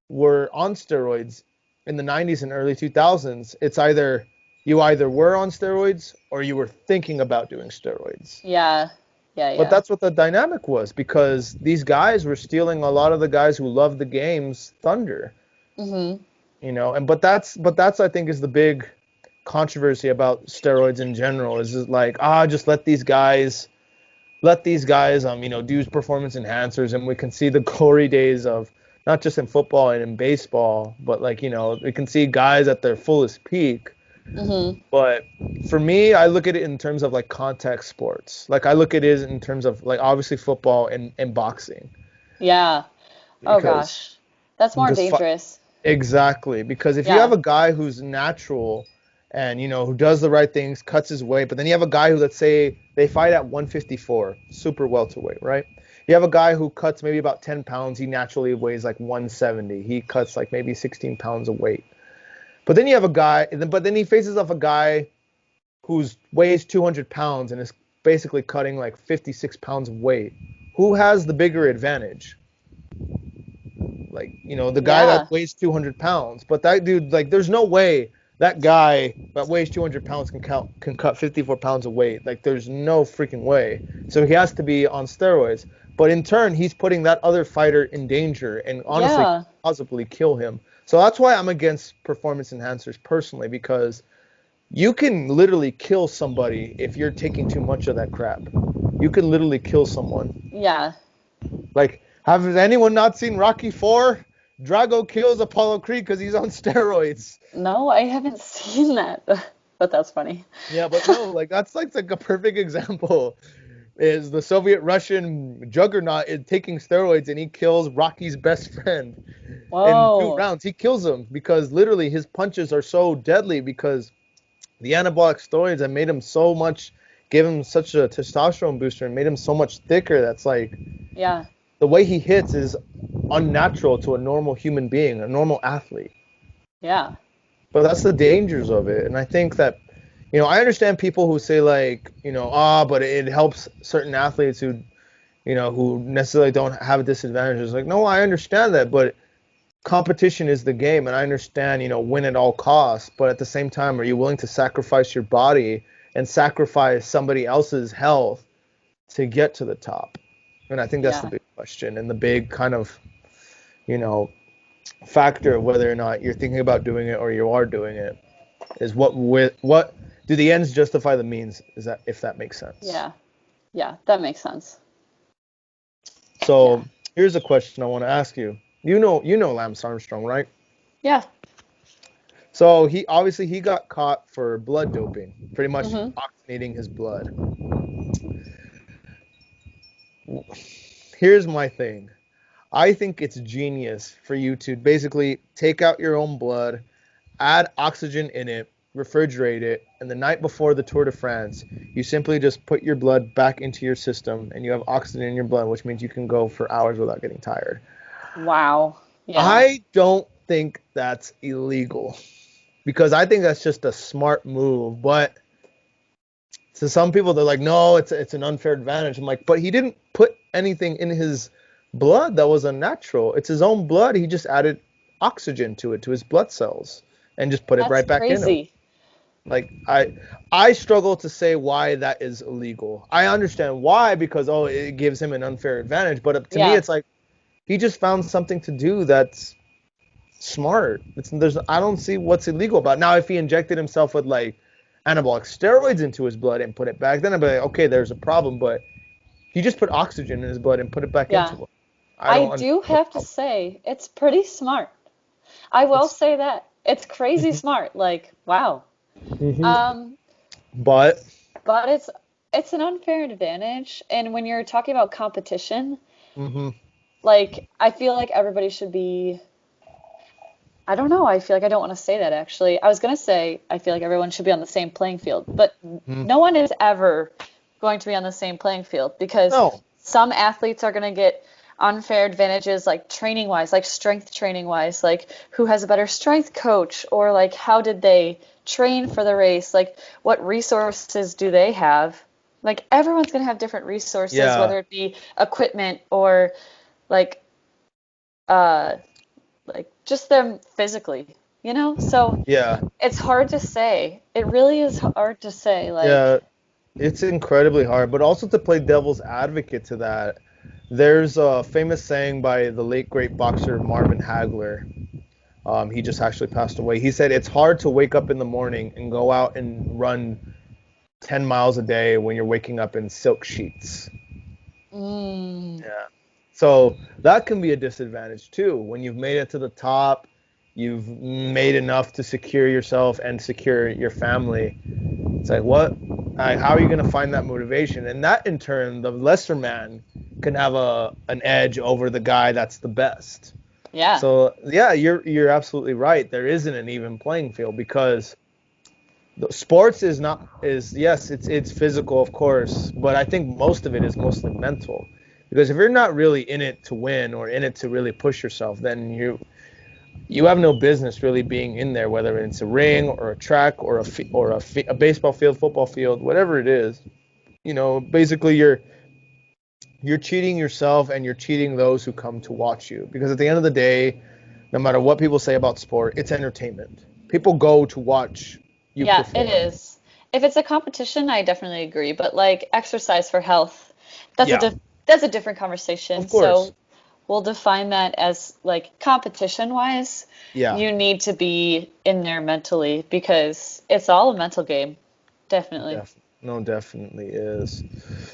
were on steroids in the 90s and early 2000s. It's either you either were on steroids or you were thinking about doing steroids. Yeah. Yeah, But yeah. that's what the dynamic was because these guys were stealing a lot of the guys who loved the game's thunder, Hmm. and but that's I think is the big controversy about steroids in general is like just let these guys do performance enhancers, and we can see the glory days of not just in football and in baseball, but like we can see guys at their fullest peak. Hmm. But for me, I look at it in terms of like contact sports. Like I look at it in terms of like obviously football and boxing Yeah. Oh because gosh. That's more because dangerous. exactly, because if you have Yeah. a guy who's natural and who does the right things, cuts his weight, but then you have a guy who, let's say they fight at 154, super welterweight, right? You have a guy who cuts maybe about 10 pounds. He naturally weighs like 170. He cuts like maybe 16 pounds of weight. But then you have a guy, but then he faces off a guy who's weighs 200 pounds and is basically cutting like 56 pounds of weight. Who has the bigger advantage? Like, the guy that Yeah. weighs 200 pounds. But that dude, like, there's no way that guy that weighs 200 pounds can cut 54 pounds of weight. Like, there's no freaking way. So he has to be on steroids. But in turn, he's putting that other fighter in danger and honestly Yeah. possibly kill him. So that's why I'm against performance enhancers personally, because you can literally kill somebody if you're taking too much of that crap. You can literally kill someone. Yeah. Like, have anyone not seen Rocky 4? Drago kills Apollo Creed because he's on steroids. No, I haven't seen that. But that's funny. Yeah, but no, like that's like a perfect example. Is the Soviet Russian juggernaut is taking steroids and he kills Rocky's best friend in two Whoa. rounds. He kills him because literally his punches are so deadly because the anabolic steroids have made him so much, gave him such a testosterone booster and made him so much thicker. That's like Yeah. the way he hits is unnatural to a normal human being, a normal athlete. Yeah. But that's the dangers of it. And I think that, I understand people who say like, but it helps certain athletes who necessarily don't have disadvantages. Like, no, I understand that, but competition is the game, and I understand, win at all costs. But at the same time, are you willing to sacrifice your body and sacrifice somebody else's health to get to the top? And I think that's the Yeah. big question and the big kind of, you know, factor of whether or not you're thinking about doing it or you are doing it is what do the ends justify the means? Is that if that makes sense? Yeah. Yeah. That makes sense. Yeah. So here's a question I want to ask you. You know Lance Armstrong, right? Yeah. So he got caught for blood doping, pretty much Hmm. oxygenating his blood. Here's my thing. I think it's genius for you to basically take out your own blood, add oxygen in it, refrigerate it, and the night before the Tour de France, you simply just put your blood back into your system and you have oxygen in your blood, which means you can go for hours without getting tired. Wow. Yeah. I don't think that's illegal because I think that's just a smart move. But to some people, they're like, no, it's an unfair advantage. I'm like, but he didn't put anything in his blood that was unnatural. It's his own blood. He just added oxygen to it, to his blood cells, and just put it That's right back in him. crazy. Like I struggle to say why that is illegal. I understand why because it gives him an unfair advantage, but to me Yeah. it's like he just found something to do that's smart. I don't see what's illegal about it. Now if he injected himself with like anabolic steroids into his blood and put it back, then I'd be like, okay, there's a problem. But he just put oxygen in his blood and put it back into Yeah. him. I I don't do understand the have to problem. say, it's pretty smart. I will It's say that. It's crazy mhm, smart. Like, wow. mhm. Um, But but it's an unfair advantage. And when you're talking about competition, mhm, like I feel like everybody should be, I don't know, I feel like I don't want to say that actually. I was gonna say I feel like everyone should be on the same playing field, but mhm. no one is ever going to be on the same playing field because No. some athletes are gonna get unfair advantages like training wise, like strength training wise, like who has a better strength coach or like how did they train for the race, like what resources do they have? Like everyone's gonna have different resources, Yeah, whether it be equipment or like uh like just them physically, you know? So yeah, it's hard to say. It really is hard to say. yeah. Like, It's incredibly hard, but also to play devil's advocate to that, there's a famous saying by the late great boxer Marvin Hagler. He just actually passed away. He said it's hard to wake up in the morning and go out and run 10 miles a day when you're waking up in silk sheets. mm, Yeah. So that can be a disadvantage too. When you've made it to the top, you've made enough to secure yourself and secure your family. It's like, what? How are you going to find that motivation? And that, in turn, the lesser man can have an edge over the guy that's the best. yeah, So yeah, you're absolutely right. There isn't an even playing field because sports is not is yes, it's physical, of course, but I think most of it is mostly mental. Because if you're not really in it to win or in it to really push yourself, then you have no business really being in there, whether it's a ring or a track or a baseball field, football field, whatever it is. Basically you're cheating yourself and you're cheating those who come to watch you. Because at the end of the day, no matter what people say about sport, it's entertainment. People go to watch you yeah, it perform. is. If it's a competition, I definitely agree. But like exercise for health, that's a Yeah, that's a different conversation. of course. So we'll define that as like competition wise, Yeah, you need to be in there mentally because it's all a mental game. Definitely. no, definitely is.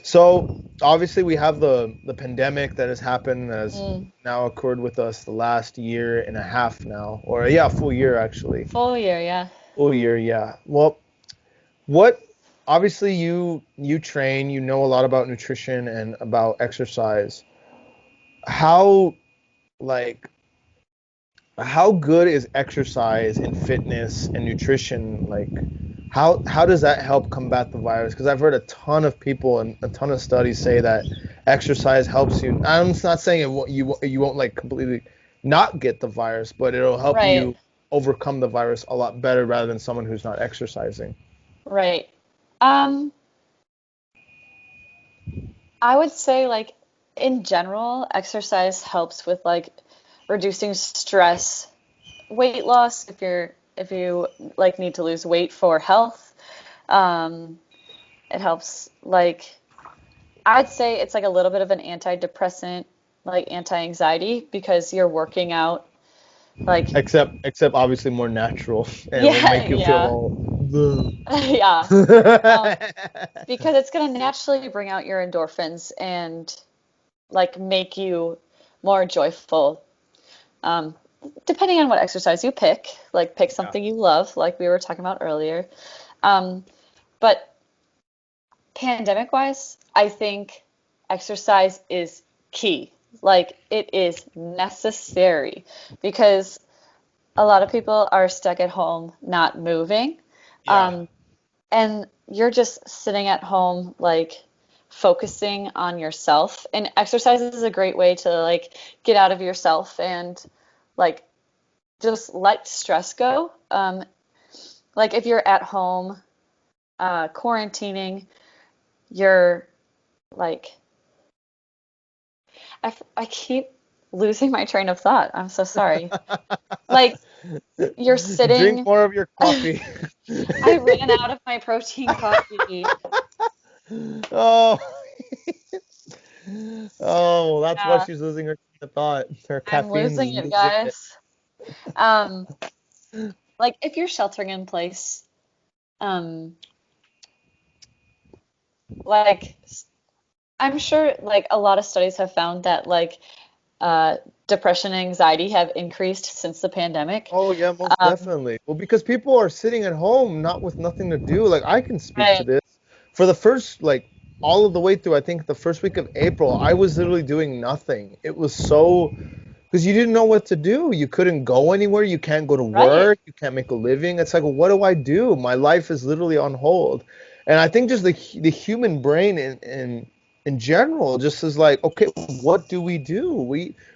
So obviously we have the pandemic that has happened, that has Mm, now occurred with us the last year and a half now, or yeah, full year actually. full year, yeah. Full year, yeah. Well, what obviously you train, you know a lot about nutrition and about exercise. How like how good is exercise and fitness and nutrition, like how does that help combat the virus? Because I've heard a ton of people and a ton of studies say that exercise helps you. I'm not saying you won't like completely not get the virus, but it'll help Right, you overcome the virus a lot better rather than someone who's not exercising. right. Um, I would say like in general, exercise helps with like reducing stress, weight loss if you like need to lose weight for health. Um, it helps like I'd say it's like a little bit of an antidepressant, like anti-anxiety because you're working out like Except obviously more natural and will yeah, make you feel yeah. all. Yeah. Um, because it's gonna naturally bring out your endorphins and like make you more joyful. Um, depending on what exercise you pick, like pick Yeah. something you love, like we were talking about earlier. Um, but pandemic wise, I think exercise is key. Like it is necessary because a lot of people are stuck at home not moving. Yeah. Um, and you're just sitting at home like focusing on yourself. And exercise is a great way to like get out of yourself and like just let stress go. Like if you're at home quarantining, you're like I keep losing my train of thought. I'm so sorry. Like you're Drink sitting. more of your coffee. I ran out of my protein coffee. Oh, oh, well, that's why Yeah, she's losing her train of thought. Her I'm caffeine's losing it, losing it. guys. Um, like if you're sheltering in place, um, like I'm sure like a lot of studies have found that like uh, depression and anxiety have increased since the pandemic. Oh yeah, most Um, definitely. Well, because people are sitting at home, not with nothing to do. Like I can speak to right, this. For the first, like all of the way through, I think the first week of April, I was literally doing nothing. It was so because you didn't know what to do. You couldn't go anywhere. You can't go to right, work. You can't make a living. It's like, well, what do I do? My life is literally on hold. And I think just the human brain in general just is like, okay, what do we do?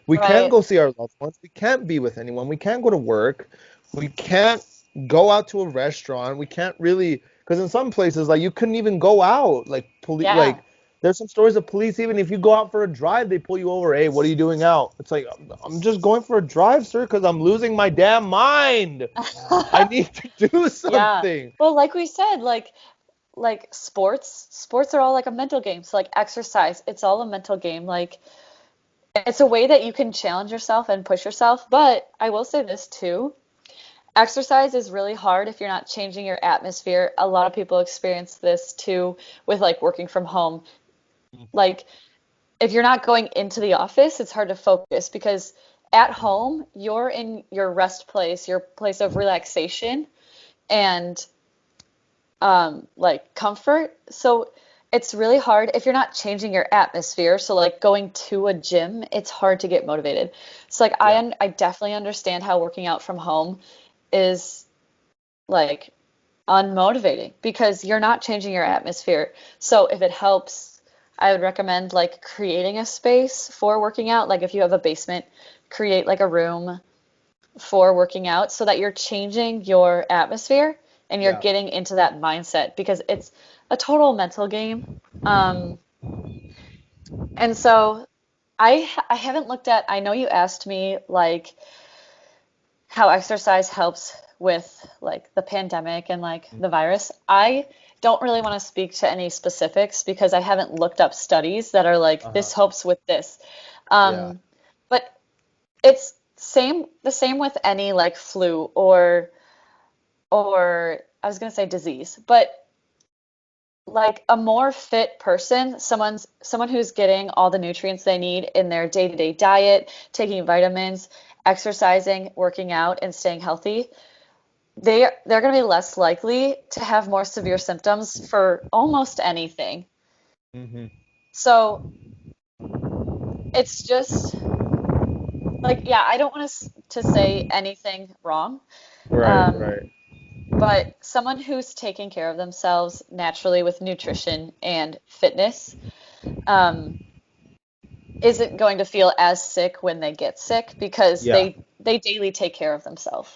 We can't right, go see our loved ones. We can't be with anyone. We can't go to work. We can't go out to a restaurant. We can't really Because in some places, like you couldn't even go out. Yeah. Like there's some stories of police, even if you go out for a drive, they pull you over. Hey, what are you doing out? It's like, I'm just going for a drive, sir, because I'm losing my damn mind. I need to do Yeah. something. Well, like we said, like sports are all like a mental game. So like exercise, it's all a mental game. Like it's a way that you can challenge yourself and push yourself. But I will say this too. Exercise is really hard if you're not changing your atmosphere. A lot of people experience this too with like working from home. Like if you're not going into the office, it's hard to focus because at home, you're in your rest place, your place of relaxation and like comfort. So it's really hard if you're not changing your atmosphere. So like going to a gym, it's hard to get motivated. So like Yeah. I definitely understand how working out from home is like unmotivating because you're not changing your atmosphere. So if it helps, I would recommend like creating a space for working out. Like if you have a basement, create like a room for working out so that you're changing your atmosphere and you're Yeah. getting into that mindset because it's a total mental game. Um, and so I haven't looked at, I know you asked me like how exercise helps with like the pandemic and like the virus. I don't really want to speak to any specifics because I haven't looked up studies that are like Uh-huh. this helps with this. Yeah. But it's the same with any like flu or I was gonna say disease, but like a more fit person, someone who's getting all the nutrients they need in their day-to-day diet, taking vitamins, exercising, working out, and staying healthy, they're going to be less likely to have more severe symptoms for almost anything. Hmm. So it's just like, yeah, I don't want to say anything wrong, Right, um, right. but someone who's taking care of themselves naturally with nutrition and fitness um, isn't going to feel as sick when they get sick because Yeah. they daily take care of themselves.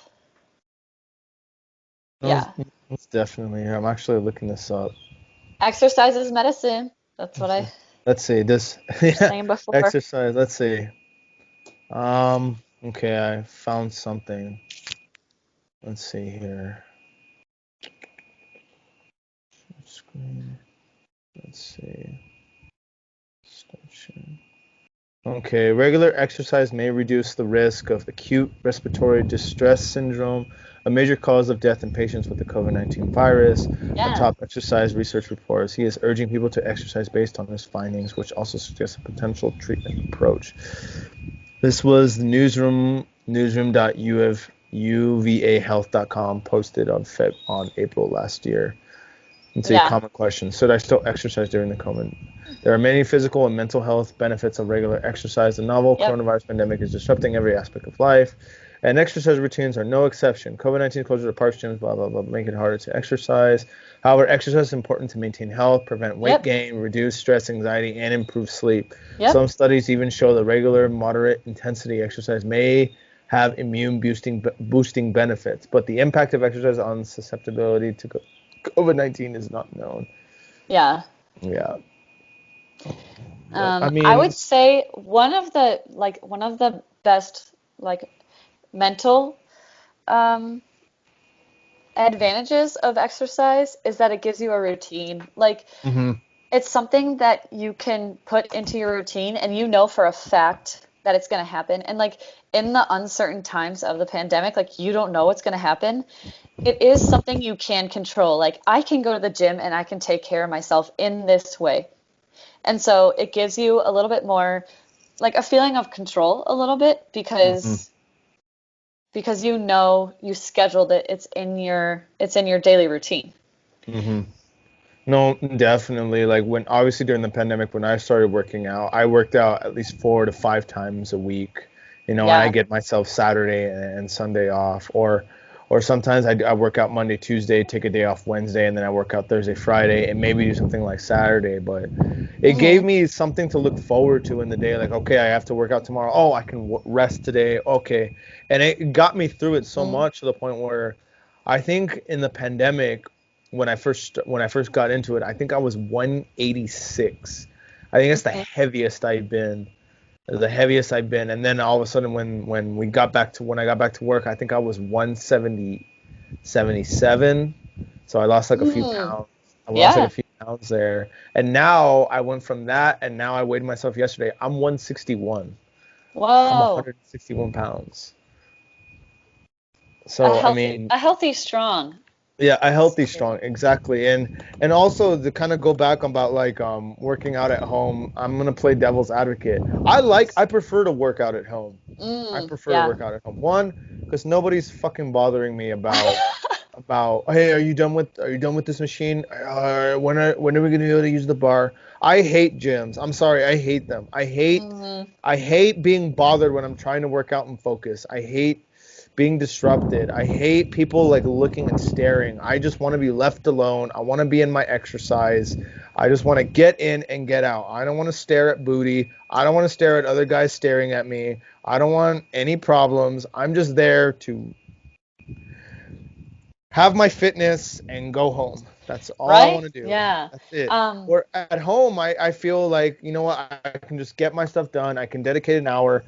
Most, Yeah, most definitely. I'm actually looking this up. exercise is medicine. That's what I Let's see this. was Yeah, saying before. exercise. Let's see. Okay, I found something. Let's see here. Screen. Let's see. Start sharing. Okay, regular exercise may reduce the risk of acute respiratory distress syndrome, a major cause of death in patients with the COVID-19 virus. A Yeah, top exercise research reports. He is urging people to exercise based on his findings, which also suggests a potential treatment approach. This was the newsroom.uvahealth.com posted on April last year. It's a yeah, common question. Should I still exercise during the COVID? There are many physical and mental health benefits of regular exercise. The novel yep, coronavirus pandemic is disrupting every aspect of life, and exercise routines are no exception. COVID-19 closure of parks, gyms, blah, blah, blah, make it harder to exercise. However, exercise is important to maintain health, prevent weight yep, gain, reduce stress, anxiety, and improve sleep. yep. Some studies even show that regular, moderate intensity exercise may have immune boosting benefits, but the impact of exercise on susceptibility to COVID-19 is not known. Yeah. Yeah, but I I mean, would say one of the best like mental um, advantages of exercise is that it gives you a routine. Like hmm it's something that you can put into your routine and you know for a fact that it's going to happen. And like in the uncertain times of the pandemic, like you don't know what's going to happen. It is something you can control. Like I can go to the gym and I can take care of myself in this way. And so it gives you a little bit more like a feeling of control a little bit hmm because you know you scheduled it. It's in your daily routine. hmm No, definitely. Like when obviously during the pandemic, when I started working out, I worked out at least 4 to 5 times a week, and I Yeah. get myself Saturday and Sunday off, or sometimes I work out Monday, Tuesday, take a day off Wednesday, and then I work out Thursday, Friday, and maybe do something like Saturday. But it gave Hmm. me something to look forward to in the day. Like, okay, I have to work out tomorrow. Oh, I can rest today. Okay, and it got me through it so Mm. much to the point where I think in the pandemic when I first got into it. I think I was 186. I think that's the Mhm. heaviest I've been. The heaviest I've been. And then all of a sudden when I got back to work, I think I was 177. So I lost like a few Mm. pounds. I lost like a Yeah. few pounds there. And now I went from that, and now I weighed myself yesterday. I'm 161. I'm Whoa. 161 pounds. So I mean, A healthy strong. yeah, a That's healthy good. strong, exactly. And also to kind of go back about like working out at home, I'm gonna play devil's advocate. I prefer to work out at home. I prefer to Yeah. work out at home. One, because nobody's fucking bothering me about hey, are you done with this machine? When are we gonna be able to use the bar? I hate gyms. I'm sorry, I hate them. Hmm. I hate being bothered when I'm trying to work out and focus. I hate being disrupted. I hate people like looking and staring. I just want to be left alone. I want to be in my exercise. I just want to get in and get out. I don't want to stare at booty. I don't want to stare at other guys staring at me. I don't want any problems. I'm just there to have my fitness and go home. That's all I want Right? to do. Yeah. That's it. Um, Or at home, I feel like, you know what, I can just get my stuff done. I can dedicate an hour,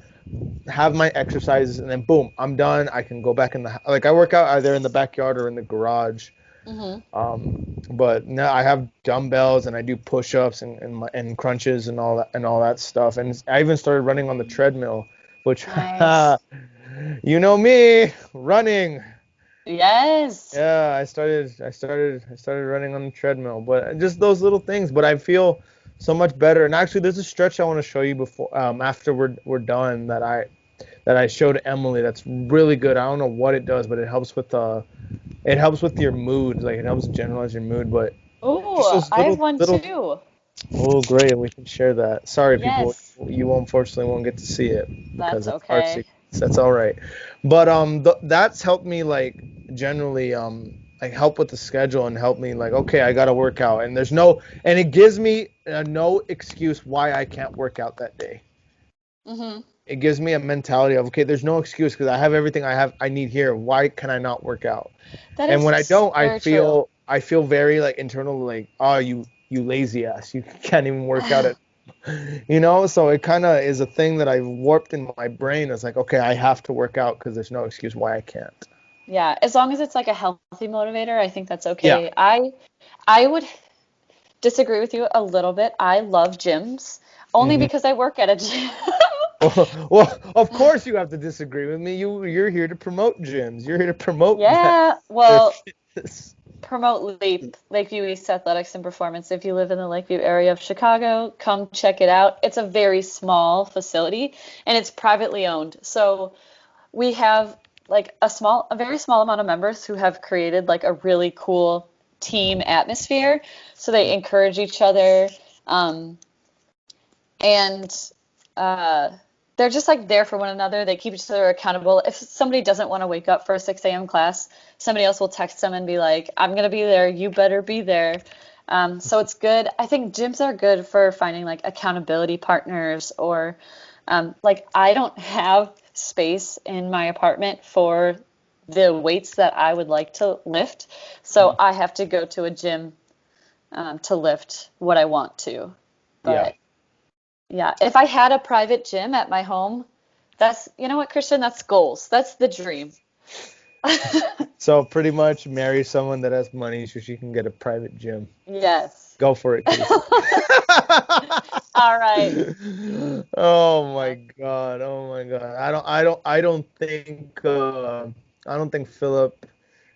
have my exercises, and then boom, I'm done. I can go back in the, like I work out either in the backyard or in the garage. mhm. But now I have dumbbells and I do push-ups and crunches and all that stuff. And I even started running on the treadmill, which, Nice. you know me, running. Yes. Yeah, I started running on the treadmill, but just those little things. But I feel so much better. And actually, there's a stretch I want to show you before, after we're done that I showed Emily. That's really good. I don't know what it does, but it helps with your mood. Like it helps generalize your mood. But Ooh, just those I have one little. too. Oh, great, and we can share that. Sorry, people, Yes. you unfortunately won't get to see it That's because it's our okay. secrets. That's all right. But that's helped me like generally like help with the schedule and help me like okay, I gotta work out, and there's no and it gives me no excuse why I can't work out that day. Hmm. It gives me a mentality of okay, there's no excuse because I have everything I need here. Why can I not work out? That And when I is don't, very true. I feel very like internal like oh you lazy ass, you can't even work out at so it kind of is a thing that I warped in my brain. It's like, okay, I have to work out because there's no excuse why I can't. Yeah, as long as it's like a healthy motivator, I think that's Yeah. okay. I would disagree with you a little bit. I love gyms only Hmm. because I work at a gym. Well, of course you have to disagree with me. You're here to promote gyms. You're here to promote that Yeah, their well, fitness. promote Lakeview East Athletics and Performance. If you live in the Lakeview area of Chicago, come check it out. It's a very small facility and it's privately owned. So we have like a very small amount of members who have created like a really cool team atmosphere. So they encourage each other. Um, and uh, they're just like there for one another. They keep each other accountable. If somebody doesn't want to wake up for a 6 a.m. class, somebody else will text them and be like, I'm going to be there. You better be there. So it's good. I think gyms are good for finding like accountability partners or like I don't have space in my apartment for the weights that I would like to lift. So I have to go to a gym to lift what I want to. Yeah. But yeah, if I had a private gym at my home, you know what, Christian, that's goals. That's the dream. So pretty much marry someone that has money so she can get a private gym. Yes. Go for it, Casey. All right. Oh my Yeah. God. Oh my God. I don't think Philip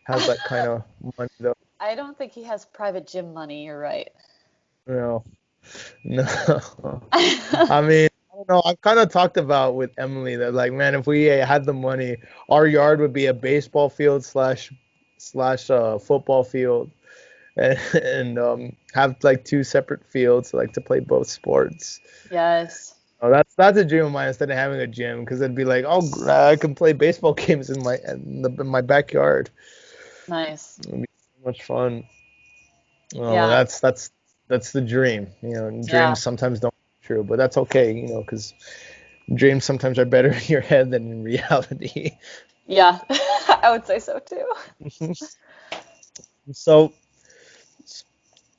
has that kind of money though. I don't think he has private gym money, you're right. No. No. I mean, I don't know. I've kind of talked about with Emily that like, man, if we had the money, our yard would be a baseball field slash football field and have like two separate fields like to play both sports. Yes. Oh, that's a dream of mine instead of having a gym because it'd be like, oh, I can play baseball games in my backyard. Nice. It'd be so much fun. Well, Yeah. that's the dream. Yeah. Dreams sometimes don't come true, but that's okay. Because dreams sometimes are better in your head than in reality. Yeah. I would say so too. So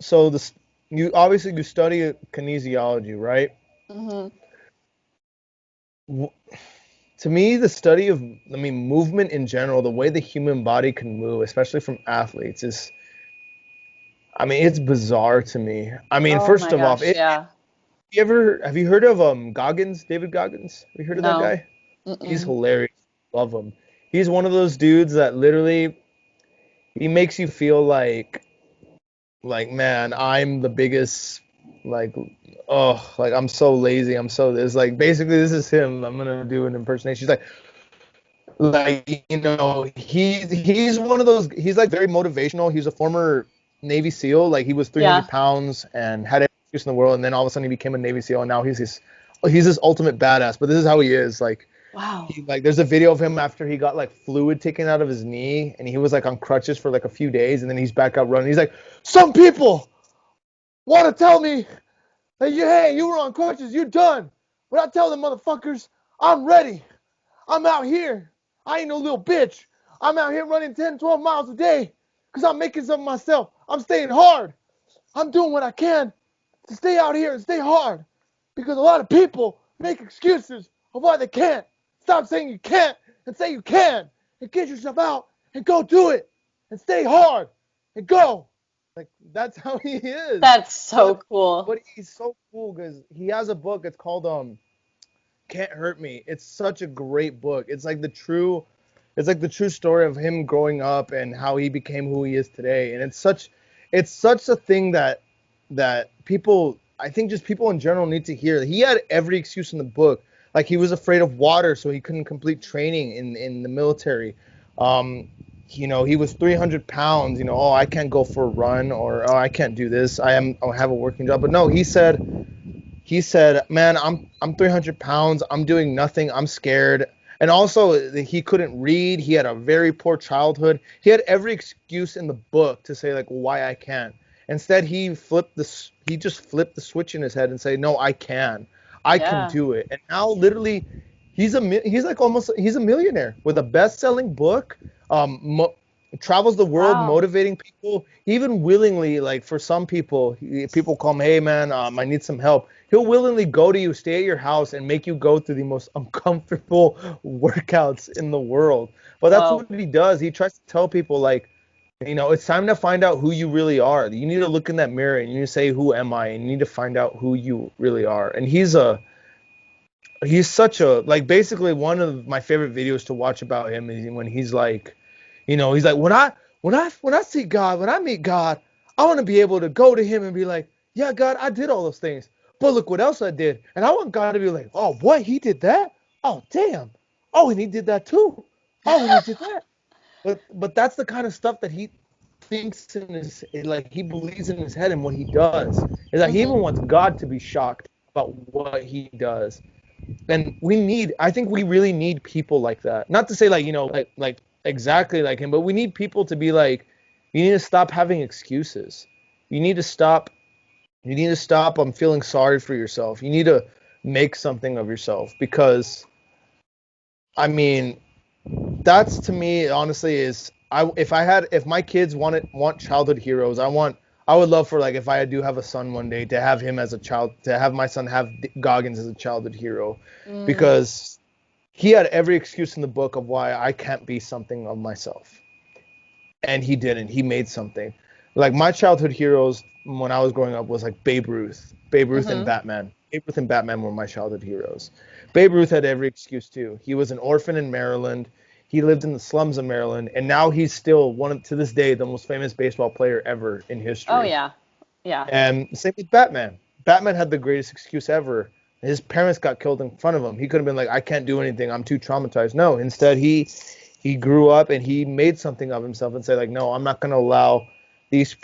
so this you obviously you study kinesiology, right? Hmm. W- To me, the study of, I mean, movement in general, the way the human body can move, especially from athletes, is, I mean, it's bizarre to me. I mean, Oh first my of all, gosh, yeah. have you heard of Goggins, David Goggins? Have you heard of that No. guy? He's Mm-mm. hilarious. Love him. He's one of those dudes that literally he makes you feel like man, I'm the biggest like oh, like I'm so lazy. I'm so this like basically this is him. I'm gonna do an impersonation. He's like he's one of those he's like very motivational. He's a former Navy SEAL. Like he was Yeah. 300 pounds and had every excuse in the world, and then all of a sudden he became a Navy SEAL, and now he's this ultimate badass. But this is how he is. Like Wow. he like there's a video of him after he got like fluid taken out of his knee, and he was like on crutches for like a few days, and then he's back out running. He's like, some people want to tell me that hey, you were on crutches, you're done. But I tell them motherfuckers, I'm ready. I'm out here. I ain't no little bitch. I'm out here running 10, 12 miles a day because I'm making something myself. I'm staying hard. I'm doing what I can to stay out here and stay hard because a lot of people make excuses of why they can't. Stop saying you can't and say you can and get yourself out and go do it and stay hard and go. Like that's how he is. That's so cool. But he's so cool because he has a book. It's called Can't Hurt Me. It's such a great book. It's like the true story of him growing up and how he became who he is today. And it's such a thing that people I think just people in general need to hear. He had every excuse in the book. Like he was afraid of water, so he couldn't complete training in the military. Um, he was 300 pounds. Oh, I can't go for a run, or oh, I can't do this. I have a working job. But no, he said, "Man, I'm 300 pounds. I'm doing nothing. I'm scared." And also, he couldn't read. He had a very poor childhood. He had every excuse in the book to say like why I can't. Instead, he just flipped the switch in his head and say, "No, I can. I can Yeah. do it." And now, literally, he's like almost he's a millionaire with a best-selling book. Um, mo- Travels the world Wow. motivating people, even willingly. Like for some people, people call him, "Hey man, I need some help." He'll willingly go to you, stay at your house, and make you go through the most uncomfortable workouts in the world. But that's Whoa. what he does. He tries to tell people, like, it's time to find out who you really are. You need to look in that mirror and you need to say, "Who am I?" And you need to find out who you really are. And he's such a like basically one of my favorite videos to watch about him is when he's like when I see God, when I meet God, I want to be able to go to him and be like, "Yeah, God, I did all those things. But look what else I did." And I want God to be like, "Oh, what? He did that? Oh, damn. Oh, and he did that too. Oh, and he did that." But that's the kind of stuff that he thinks in his like he believes in his head and what he does. Is that he Hmm. even wants God to be shocked about what he does. And I think we really need people like that. Not to say like, like exactly like him, but we need people to be like, you need to stop having excuses. You need to stop feeling sorry for yourself. You need to make something of yourself because I mean, that's to me honestly is if my kids want childhood heroes, I would love for like if I do have a son one day to have him as a child to have my son have Goggins as a childhood hero Mm. because he had every excuse in the book of why I can't be something of myself. And he didn't. He made something. Like my childhood heroes when I was growing up was like Babe Ruth. Babe Ruth and Hmm. Batman. Babe Ruth and Batman were my childhood heroes. Babe Ruth had every excuse too. He was an orphan in Maryland. He lived in the slums of Maryland, and now he's still to this day, the most famous baseball player ever in Oh history. yeah. Yeah. And same with Batman. Batman had the greatest excuse ever. His parents got killed in front of him. He could have been like, I can't do anything. I'm too traumatized. No, instead he grew up and he made something of himself and said like, no, I'm not gonna allow this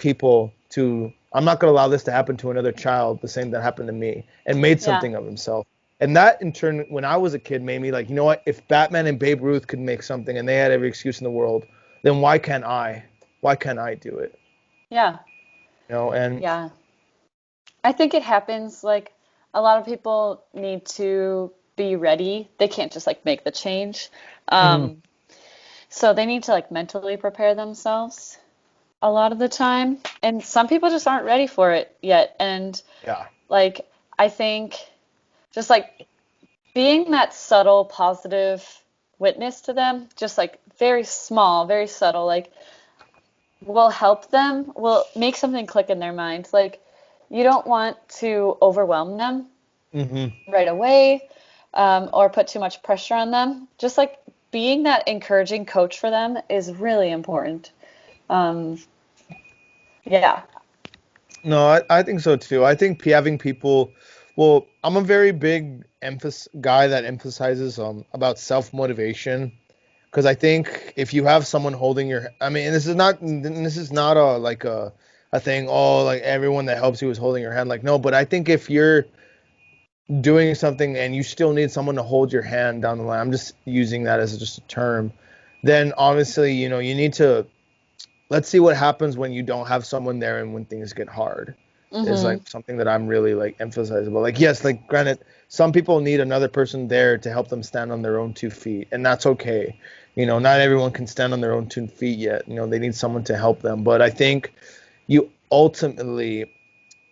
to happen to another child, the same that happened to me, and made Yeah. something of himself. And that in turn, when I was a kid, made me like, you know what? If Batman and Babe Ruth could make something and they had every excuse in the world, then why can't I? Why can't I do it? Yeah. And Yeah. I think it happens like a lot of people need to be ready. They can't just like make the change. Mhm. Um, so they need to like mentally prepare themselves. a lot of the time, and some people just aren't ready for it yet. And Yeah. like, I think just like being that subtle, positive witness to them, just like very small, very subtle, like will help them, will make something click in their mind. Like, you don't want to overwhelm them Hmm. right away, or put too much pressure on them. Just like being that encouraging coach for them is really important. Um, yeah. No, I think so too. I think having people, well, I'm a very big emphasis guy that emphasizes about self-motivation because I think if you have someone holding your, I mean, this is not a thing, oh, like everyone that helps you is holding your hand. Like, no, but I think if you're doing something and you still need someone to hold your hand down the line, I'm just using that as just a term, then obviously, you need to let's see what happens when you don't have someone there and when things get hard is Hmm. like something that I'm really like emphasizing about. Like, yes, like granted, some people need another person there to help them stand on their own 2 feet, and that's okay. Not everyone can stand on their own 2 feet yet. They need someone to help them. But I think you ultimately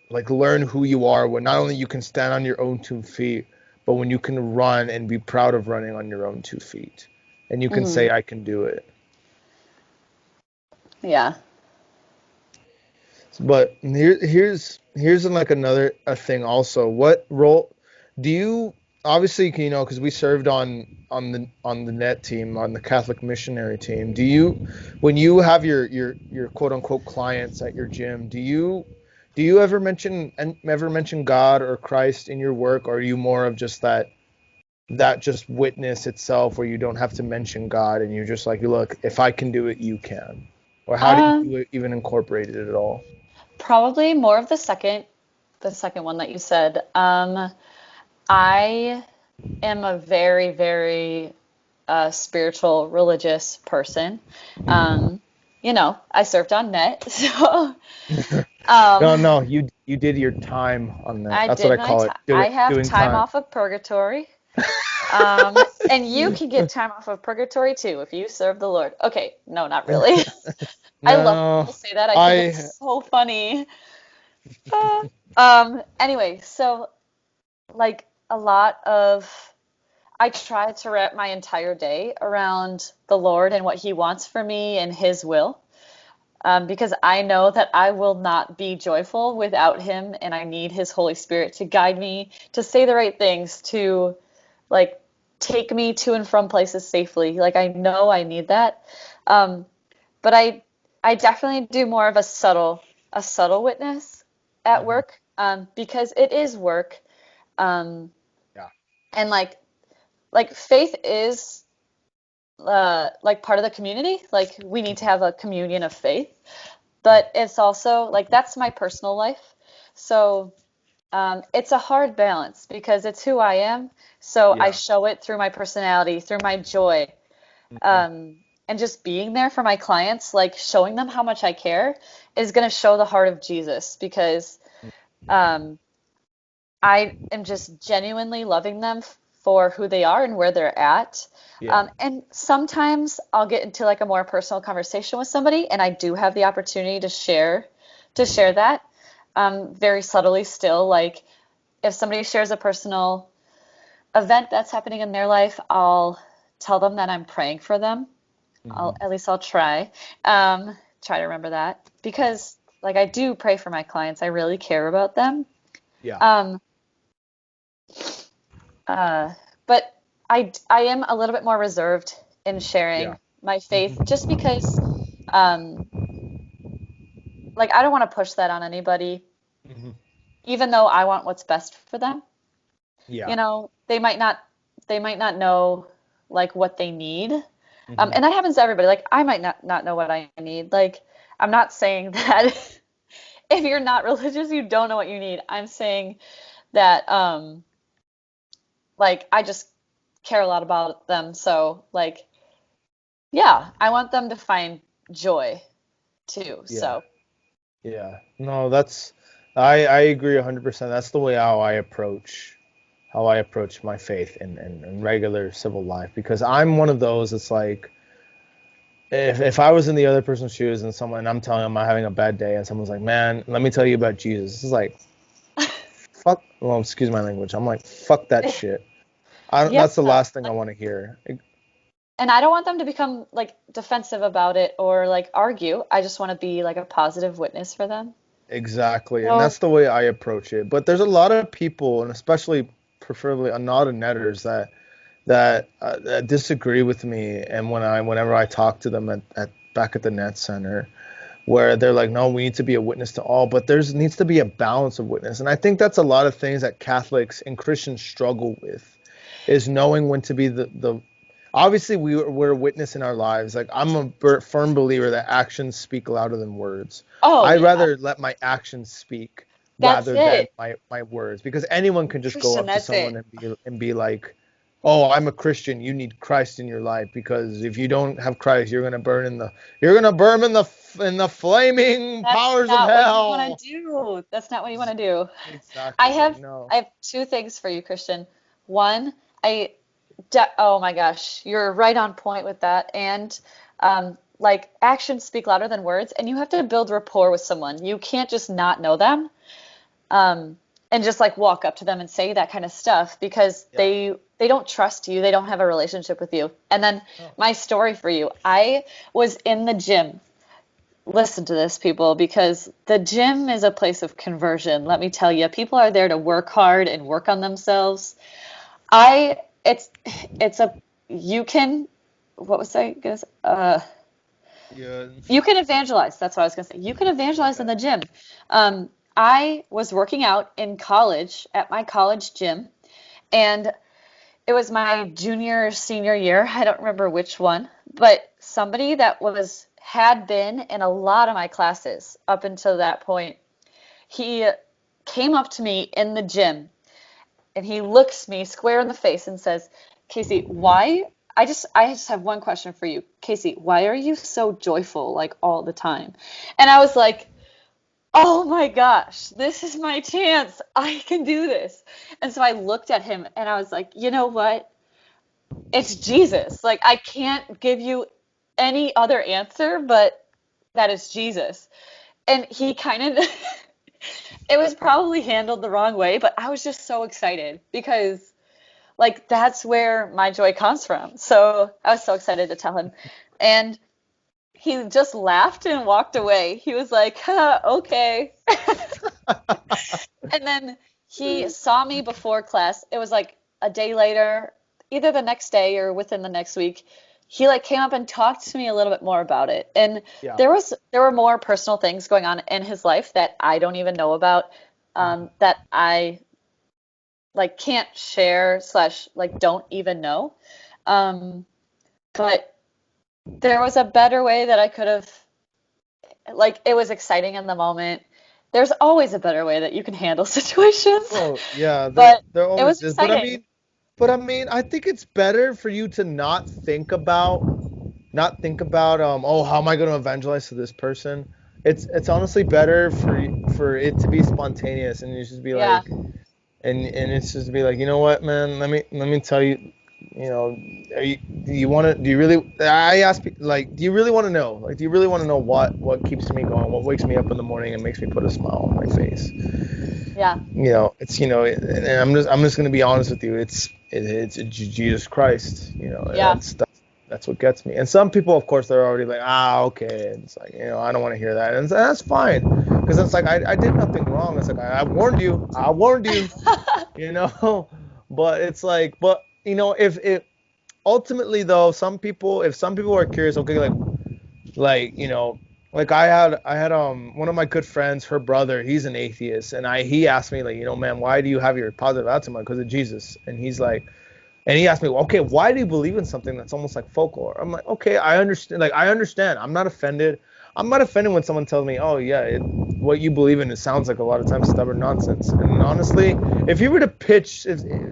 like learn who you are when not only you can stand on your own 2 feet, but when you can run and be proud of running on your own 2 feet, and you can Hmm. say, I can do it. Yeah. But here's like another a thing also. What role do you obviously because we served on the N.E.T team on the Catholic missionary team. Do you when you have your quote unquote clients at your gym, do you ever mention God or Christ in your work, or are you more of just that just witness itself where you don't have to mention God and you're just like, look, if I can do it, you can? Or how do Um, you even incorporate it at all? Probably more of the second one that you said. I am a very, very spiritual, religious person. Um, I served on net, so No, um, no, you did your time on that. I That's what did I my call it. time. I have Doing time time. off of purgatory. And you can get time off of purgatory too if you serve the Lord. Okay, no, not really. I love when No, people say that. I think I. it's so funny. Anyway, so like a lot of I try to wrap my entire day around the Lord and what He wants for me and His will. Because I know that I will not be joyful without Him, and I need His Holy Spirit to guide me, to say the right things, to like take me to and from places safely. Like I know I need that. Um, but I definitely do more of a subtle witness at Mhm. work, because it is work. Um, Yeah. and like faith is like part of the community. Like we need to have a communion of faith, but it's also like that's my personal life. So it's a hard balance because it's who I am. So I Yeah. show it through my personality, through my joy, Mhm. um, and just being there for my clients, like showing them how much I care is going to show the heart of Jesus because um, I am just genuinely loving them for who they are and where they're at. Yeah. And sometimes I'll get into like a more personal conversation with somebody, and I do have the opportunity to share that very subtly still. Like if somebody shares a personal event that's happening in their life, I'll tell them that I'm praying for them. Mhm. At least I'll try. Try to remember that because like I do pray for my clients. I really care about them. Yeah. Um, Uh, but I am a little bit more reserved in Yeah. sharing my faith Mhm. just because um, like I don't want to push that on anybody, Mhm. even though I want what's best for them. Yeah. They might not know like what they need. Mhm. And that happens to everybody. Like I might not know what I need. Like I'm not saying that if you're not religious, you don't know what you need. I'm saying that like I just care a lot about them. So like yeah, I want them to find joy too. Yeah. So, Yeah. No, I agree 100%. That's the way how I approach my faith in regular civil life because I'm one of those. It's like if I was in the other person's shoes and someone I'm telling them I'm having a bad day and someone's like, man, let me tell you about Jesus. It's like, fuck. Well, excuse my language. I'm like, fuck that shit. I don't, Yeah. that's the last thing I want to hear. And I don't want them to become like defensive about it or like argue. I just want to be like a positive witness for them. Exactly, and So, that's the way I approach it. But there's a lot of people, and especially preferably not netters, that disagree with me. And whenever I talk to them at back at the Net Center, where they're like, no, we need to be a witness to all, but there's needs to be a balance of witness. And I think that's a lot of things that Catholics and Christians struggle with, is knowing when to be the obviously we're a witness in our lives. Like I'm a firm believer that actions speak louder than words. oh I'd yeah, rather let my actions speak that's rather than it. my words, because anyone can just go Christian, up to that's someone it. and be like, "Oh, I'm a Christian. You need Christ in your life, because if you don't have Christ, you're gonna burn in the flaming That's powers of not what you want hell." to do. That's not what you want to do. I Exactly. have No. I have two things for you, Christian. One, I oh my gosh, you're right on point with that. And like actions speak louder than words, and you have to build rapport with someone. You can't just not know them, um, and just like walk up to them and say that kind of stuff because Yeah. they don't trust you. They don't have a relationship with you. And then No. my story for you. I was in the gym. Listen to this, people, because the gym is a place of conversion. Let me tell you, people are there to work hard and work on themselves. I it's a you can what was I gonna say? Yeah. You can evangelize. That's what I was gonna say. You can evangelize in Okay. the gym. I was working out in college at my college gym, and it was my junior senior year. I don't remember which one, but somebody that was had been in a lot of my classes up until that point. He came up to me in the gym and he looks me square in the face and says, "Casey, why? I just have one question for you. Casey, why are you so joyful like all the time?" And I was like, "Oh my gosh, this is my chance. I can do this." And so I looked at him and I was like, "You know what? It's Jesus. Like I can't give you any other answer but that is Jesus." And he kind of it was probably handled the wrong way, but I was just so excited because like that's where my joy comes from. So I was so excited to tell him. And he just laughed and walked away. He was like, huh, okay. And then he saw me before class. It was like a day later, either the next day or within the next week. He like came up and talked to me a little bit more about it. And Yeah. there were more personal things going on in his life that I don't even know about, Mhm. that I like can't share slash like don't even know. Um, but there was a better way that I could have, like, it was exciting in the moment. There's always a better way that you can handle situations, Oh, yeah, but there it always was is. But I exciting. mean, I think it's better for you to not think about oh, how am I going to evangelize to this person? It's honestly better for it to be spontaneous, and you just be Yeah, like, and it's just be like, you know what, man, let me tell you, you know, do you want to, do you really, I ask people, like, do you really want to know, like, do you really want to know what keeps me going, what wakes me up in the morning and makes me put a smile on my face? yeah, It's, and I'm just gonna be honest with you. It's Jesus Christ. yeah, That's what gets me. And some people, of course, they're already like, okay. And it's like, I don't want to hear that, and that's fine, because it's like I did nothing wrong. It's like I warned you. I warned you. You know. But it's like, but if it ultimately though, if some people are curious, okay, like like I had one of my good friends, her brother, he's an atheist, and I he asked me, like, man, why do you have your positive attitude? Because of Jesus. And he's like, and he asked me, well, okay, why do you believe in something that's almost like folklore? I'm like, okay, I understand. Like, I understand. I'm not offended when someone tells me, oh yeah, what you believe in, it sounds like a lot of times stubborn nonsense. And honestly, if you were to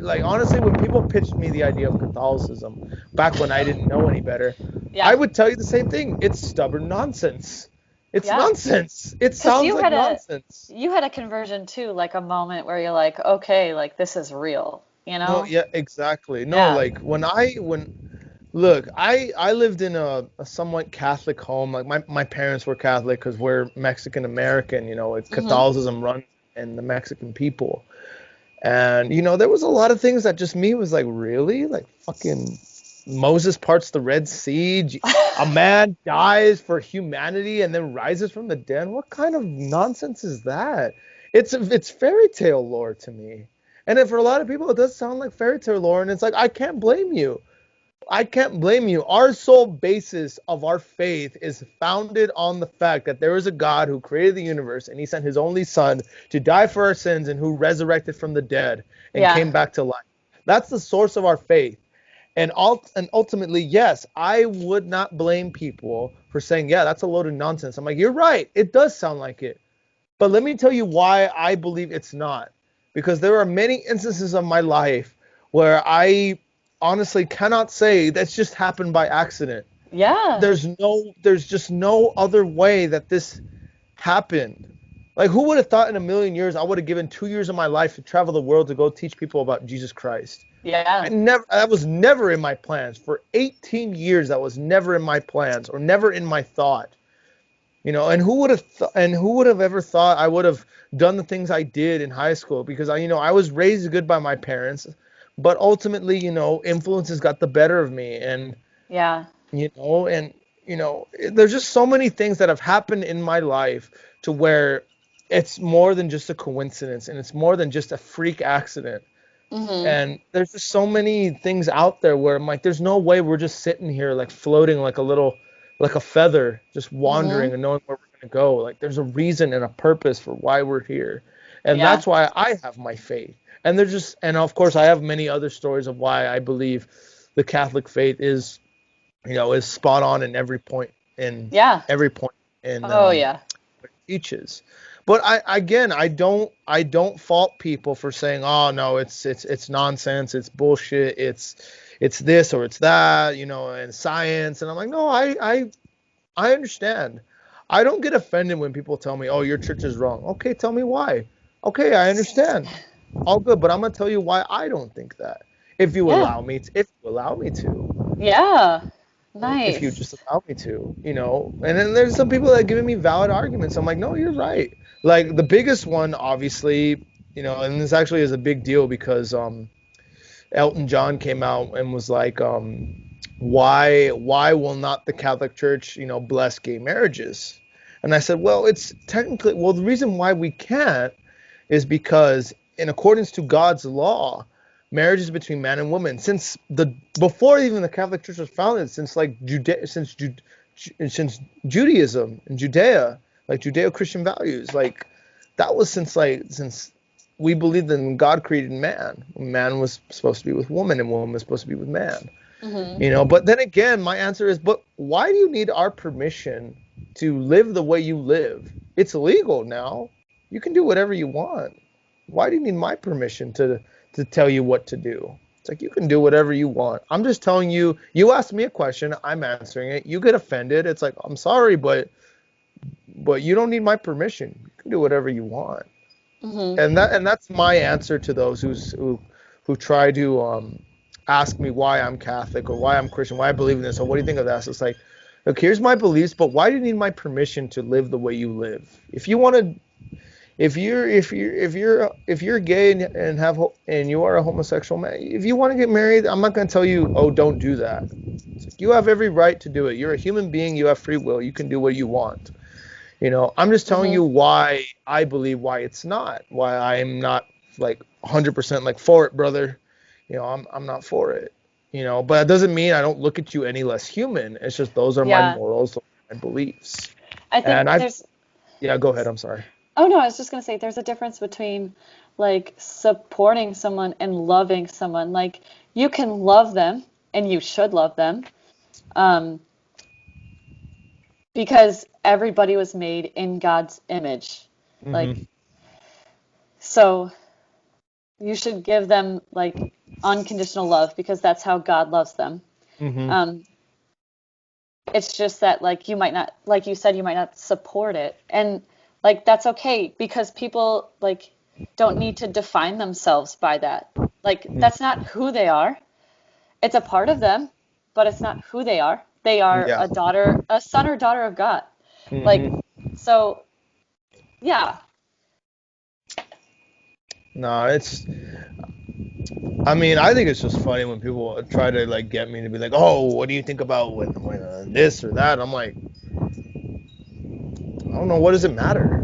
like, honestly, when people pitched me the idea of Catholicism back when I didn't know any better, I yeah, would tell you the same thing. It's stubborn nonsense. It's yeah. nonsense. It Because sounds like nonsense. you had a conversion too, like a moment where you're like, okay, like this is real, you No, know? yeah, exactly. No, Yeah, like Look, I lived in a somewhat Catholic home. Like my parents were Catholic because we're Mexican American. Like Hmm. Catholicism runs in the Mexican people. And there was a lot of things that just me was like, really? Like fucking Moses parts the Red Sea. A man dies for humanity and then rises from the dead. What kind of nonsense is that? It's fairy tale lore to me. And then for a lot of people, it does sound like fairy tale lore. And it's like, I can't blame you. I can't blame you. Our sole basis of our faith is founded on the fact that there is a God who created the universe and he sent his only son to die for our sins and who resurrected from the dead and Yeah. came back to life. That's the source of our faith. And ultimately, yes, I would not blame people for saying, yeah, that's a load of nonsense. I'm like, you're right. It does sound like it. But let me tell you why I believe it's not. Because there are many instances of my life where I honestly cannot say that's just happened by accident. Yeah. There's just no other way that this happened. Like who would have thought in a million years I would have given 2 years of my life to travel the world to go teach people about Jesus Christ? Yeah. That was never in my plans. For 18 years that was never in my plans or never in my thought. And who would have ever thought I would have done the things I did in high school because I was raised good by my parents, but ultimately, influences got the better of me Yeah. and there's just so many things that have happened in my life to where it's more than just a coincidence and it's more than just a freak accident. Hmm. And there's just so many things out there where I'm like, there's no way we're just sitting here like floating like a feather, just Hmm. wandering and knowing where we're gonna go. Like there's a reason and a purpose for why we're here. And Yeah. that's why I have my faith. And of course I have many other stories of why I believe the Catholic faith is spot on in Yeah. every point in Oh, yeah. teaches. But I don't fault people for saying, oh no, it's nonsense, it's bullshit, it's this or it's that, and science. And I'm like, no, I understand. I don't get offended when people tell me, oh, your church is wrong. Okay, tell me why. Okay, I understand. All good, but I'm gonna tell you why I don't think that. Yeah. If you allow me to. Yeah. If you just Nice. allow me to, And then there's some people that are giving me valid arguments. I'm like, no, you're right. Like the biggest one, obviously, and this actually is a big deal because Elton John came out and was like, why will not the Catholic Church, bless gay marriages? And I said, well, the reason why we can't is because in accordance to God's law, marriage is between man and woman. Since the before even the Catholic Church was founded, since Judaism and Judea, like Judeo-Christian values, like that was since we believed in God created man. Man was supposed to be with woman, and woman was supposed to be with man. Hmm. But then again, my answer is, but why do you need our permission to live the way you live? It's legal now. You can do whatever you want. Why do you need my permission to tell you what to do? It's like you can do whatever you want. I'm just telling you, you asked me a question, I'm answering it. You get offended. It's like, I'm sorry, but you don't need my permission. You can do whatever you want. Hmm. And that's my answer to those who try to ask me why I'm Catholic or why I'm Christian, why I believe in this, or what do you think of that? So it's like, look, here's my beliefs, but why do you need my permission to live the way you live? If you want to, if you're gay and and you are a homosexual man, if you want to get married, I'm not going to tell you, oh, don't do that. It's like, you have every right to do it. You're a human being. You have free will. You can do what you want. I'm just telling Hmm. you why I believe why it's not, why I'm not like 100% like for it, brother. I'm not for it. But that doesn't mean I don't look at you any less human. It's just those are my Yeah. morals, those are my beliefs. I think And I've there's, Yeah, go ahead. I'm sorry. oh no, I was just gonna say there's a difference between like supporting someone and loving someone. Like you can love them and you should love them, um, because everybody was made in God's image. Like, Hmm. so you should give them like unconditional love because that's how God loves them. Hmm. Um, it's just that like you might not, like you said, you might not support it. And like that's okay because people like don't need to define themselves by that. Like that's not who they are. It's a part of them. but it's not who they are. They are Yeah. a daughter, a son or daughter of God. Like, Hmm. so yeah, No, I mean, I think it's just funny when people try to like get me to be like, "Oh, what do you think about when this or that?" I'm like, I don't know. What does it matter?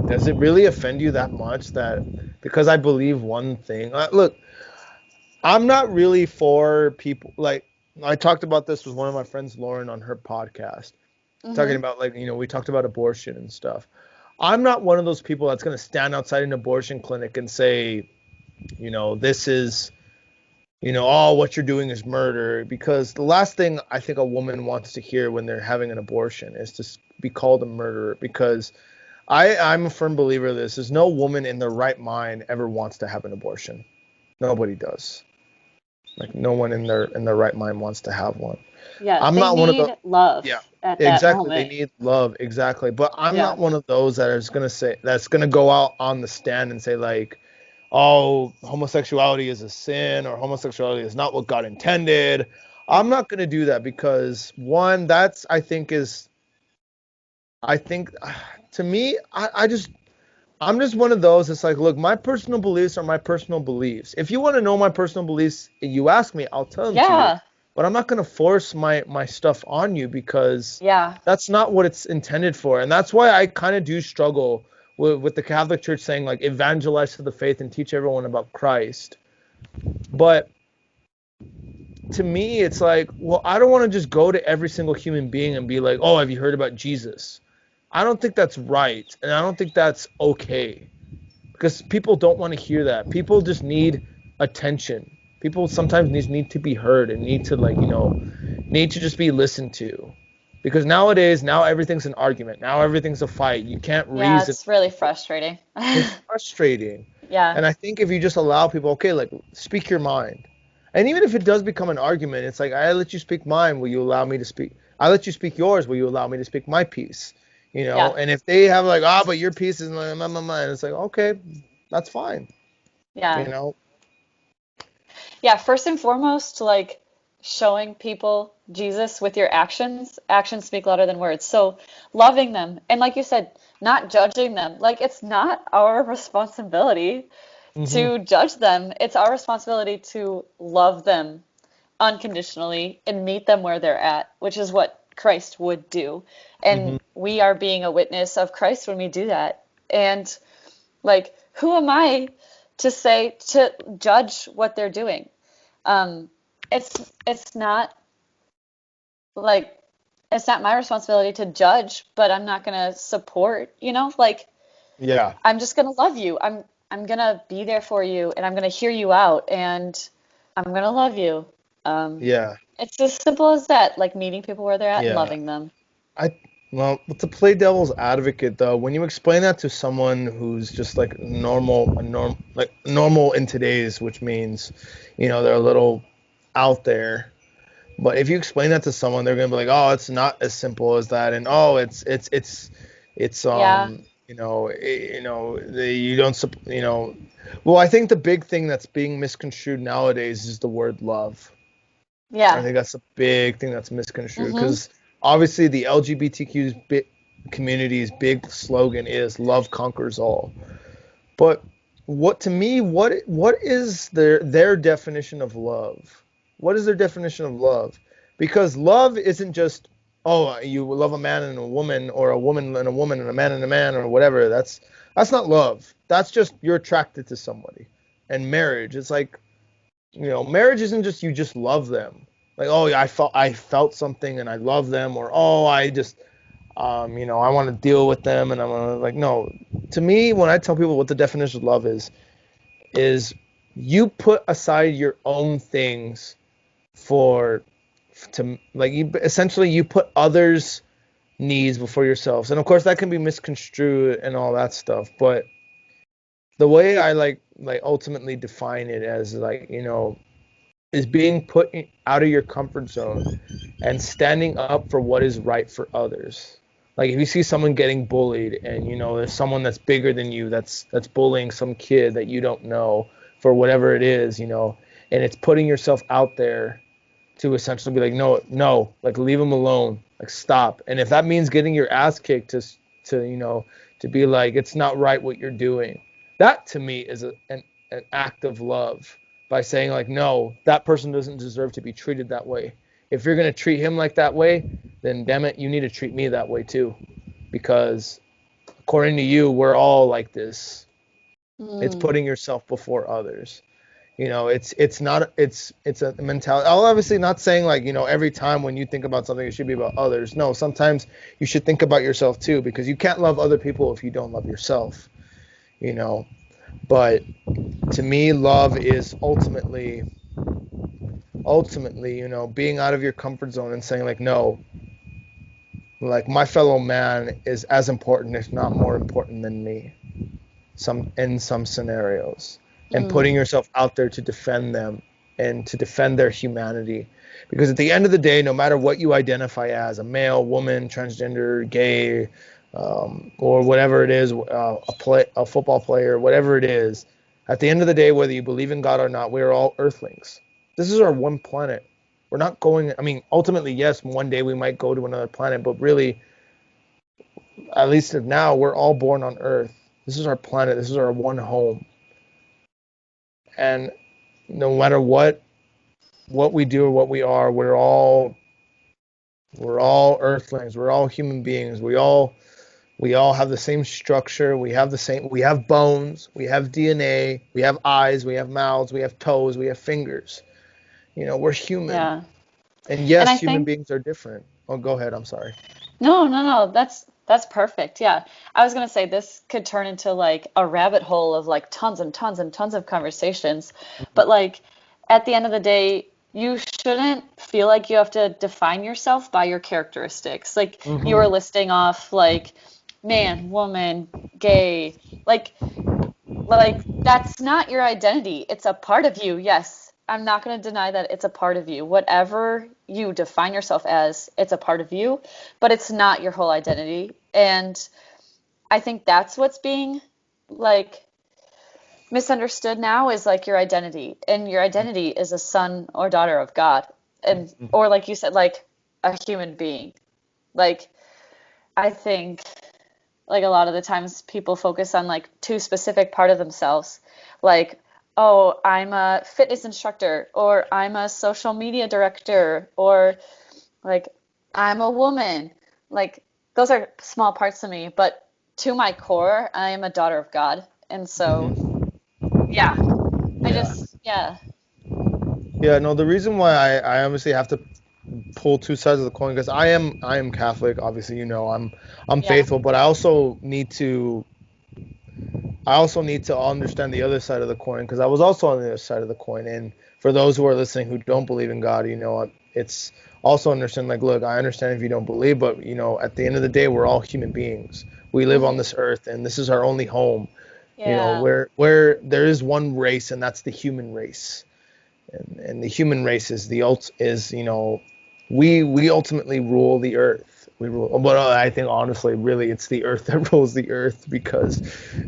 Does it really offend you that much that because I believe one thing? Look, I'm not really for people like I talked about this with one of my friends, Lauren, on her podcast, talking hmm about like we talked about abortion and stuff. I'm not one of those people that's going to stand outside an abortion clinic and say, this is oh, what you're doing is murder. Because the last thing I think a woman wants to hear when they're having an abortion is to be called a murderer. Because I'm a firm believer of this. There's no woman in their right mind ever wants to have an abortion. Nobody does. Like no one in their right mind wants to have one. yeah, I'm they not one of the need love yeah, at that exactly. They moment. need love, exactly. But I'm Yeah, not one of those that's gonna go out on the stand and say like, oh, homosexuality is a sin or homosexuality is not what God intended. I'm not going to do that because one, that's I think to me, I'm just one of those. It's like, look, my personal beliefs are my personal beliefs. If you want to know my personal beliefs, you ask me, I'll tell them to you. yeah, But I'm not going to force my stuff on you because yeah, that's not what it's intended for. And that's why I kind of do struggle with the Catholic Church saying like evangelize to the faith and teach everyone about Christ. But to me, it's like, well, I don't want to just go to every single human being and be like, oh, have you heard about Jesus? I don't think that's right. And I don't think that's okay because people don't want to hear that. People just need attention. People sometimes need to be heard and need to like, need to just be listened to. Because now everything's an argument. Now everything's a fight. You can't yeah. reason. It's really frustrating. It's frustrating. Yeah, And I think if you just allow people, okay, like speak your mind. And even if it does become an argument, it's like I let you speak mine, will you allow me to speak? I let you speak yours, will you allow me to speak my piece? yeah, And if they have like, but your piece is and it's like, okay, that's fine. You yeah. know? Yeah, first and foremost, like showing people Jesus with your actions. Actions speak louder than words. So loving them. And like you said, not judging them. Like it's not our responsibility Hmm. to judge them. It's our responsibility to love them unconditionally and meet them where they're at, which is what Christ would do. Hmm. And we are being a witness of Christ when we do that. And like, who am I to say to judge what they're doing? Um, it's not like it's not my responsibility to judge, but I'm not gonna support, like Yeah. I'm just gonna love you. I'm gonna be there for you and I'm gonna hear you out and I'm gonna love you. Um, Yeah. it's as simple as that, like meeting people where they're at and Yeah. loving them. I well, to play devil's advocate though, when you explain that to someone who's just like normal in today's, which means, they're a little out there. But if you explain that to someone, they're gonna be like, "Oh, it's not as simple as that," and "Oh, it's Yeah, you don't Well, I think the big thing that's being misconstrued nowadays is the word love. I yeah, think that's a big thing that's misconstrued mm-hmm, because obviously the community's big slogan is "Love conquers all." But what is their definition of love? What is their definition of love? Because love isn't just you love a man and a woman or a woman and a woman and a man and a man or whatever. That's not love. That's just you're attracted to somebody. And marriage, it's like marriage isn't just you just love them. Like oh yeah, I felt something and I love them or oh I just I want to deal with them and I'm like no. To me, when I tell people what the definition of love is you put aside your own things for to like you essentially you put others' needs before yourselves, and of course that can be misconstrued and all that stuff. But the way I like ultimately define it as like is being put out of your comfort zone and standing up for what is right for others. Like if you see someone getting bullied and there's someone that's bigger than you that's bullying some kid that you don't know for whatever it is, and it's putting yourself out there to essentially be like, no, no, like leave him alone, like stop. And if that means getting your ass kicked to be like, it's not right what you're doing, that to me is an act of love by saying like, no, that person doesn't deserve to be treated that way. If you're gonna treat him like that way, then damn it, you need to treat me that way too, because according to you, we're all like this. It's Mm, putting yourself before others. It's not it's a mentality. I'll obviously not saying like, every time when you think about something it should be about others. No, sometimes you should think about yourself too, because you can't love other people if you don't love yourself, you know. But to me, love is ultimately, being out of your comfort zone and saying like, no, like my fellow man is as important, if not more important than me, in some scenarios, and mm, putting yourself out there to defend them and to defend their humanity. Because at the end of the day, no matter what you identify as, a male, woman, transgender, gay, or whatever it is, a football player, whatever it is, at the end of the day, whether you believe in God or not, we are all earthlings. This is our one planet. We're not going, I mean, ultimately, yes, one day we might go to another planet, but really, at least now, we're all born on Earth. This is our planet. This is our one home. And no matter what we do or what we are, we're all earthlings. We're all human beings. We all have the same structure. We have bones, we have DNA, we have eyes, we have mouths, we have toes, we have fingers. We're human. yeah. And And yes, I human think beings are different. Oh, go ahead. I'm sorry. no, no, no. That's perfect. Yeah. I was gonna say this could turn into like a rabbit hole of like tons and tons and tons of conversations. But like at the end of the day, you shouldn't feel like you have to define yourself by your characteristics. Like you were Mm-hmm. listing off like man, woman, gay, like that's not your identity. It's a part of you. Yes. I'm not going to deny that it's a part of you. Whatever you define yourself as, it's a part of you, but it's not your whole identity. And I think that's what's being like misunderstood now is like your identity. And your identity is a son or daughter of God. And or like you said, like a human being. Like I think like a lot of the times people focus on like too specific part of themselves like oh I'm a fitness instructor or I'm a social media director or like I'm a woman like those are small parts of me but to my core I am a daughter of God and so Mm-hmm. yeah I Yeah. just yeah Yeah, no, the reason why I obviously have to pull two sides of the coin, because I am Catholic, obviously, I'm yeah faithful, but I also need to understand the other side of the coin, because I was also on the other side of the coin. And for those who are listening who don't believe in God, it's also understand like, look, I understand if you don't believe, but at the end of the day, we're all human beings. We live on hmm this earth, and this is our only home. yeah Where there is one race, and that's the human race. And the human race is we ultimately rule the earth. We rule, but I think honestly, really, it's the earth that rules the earth, because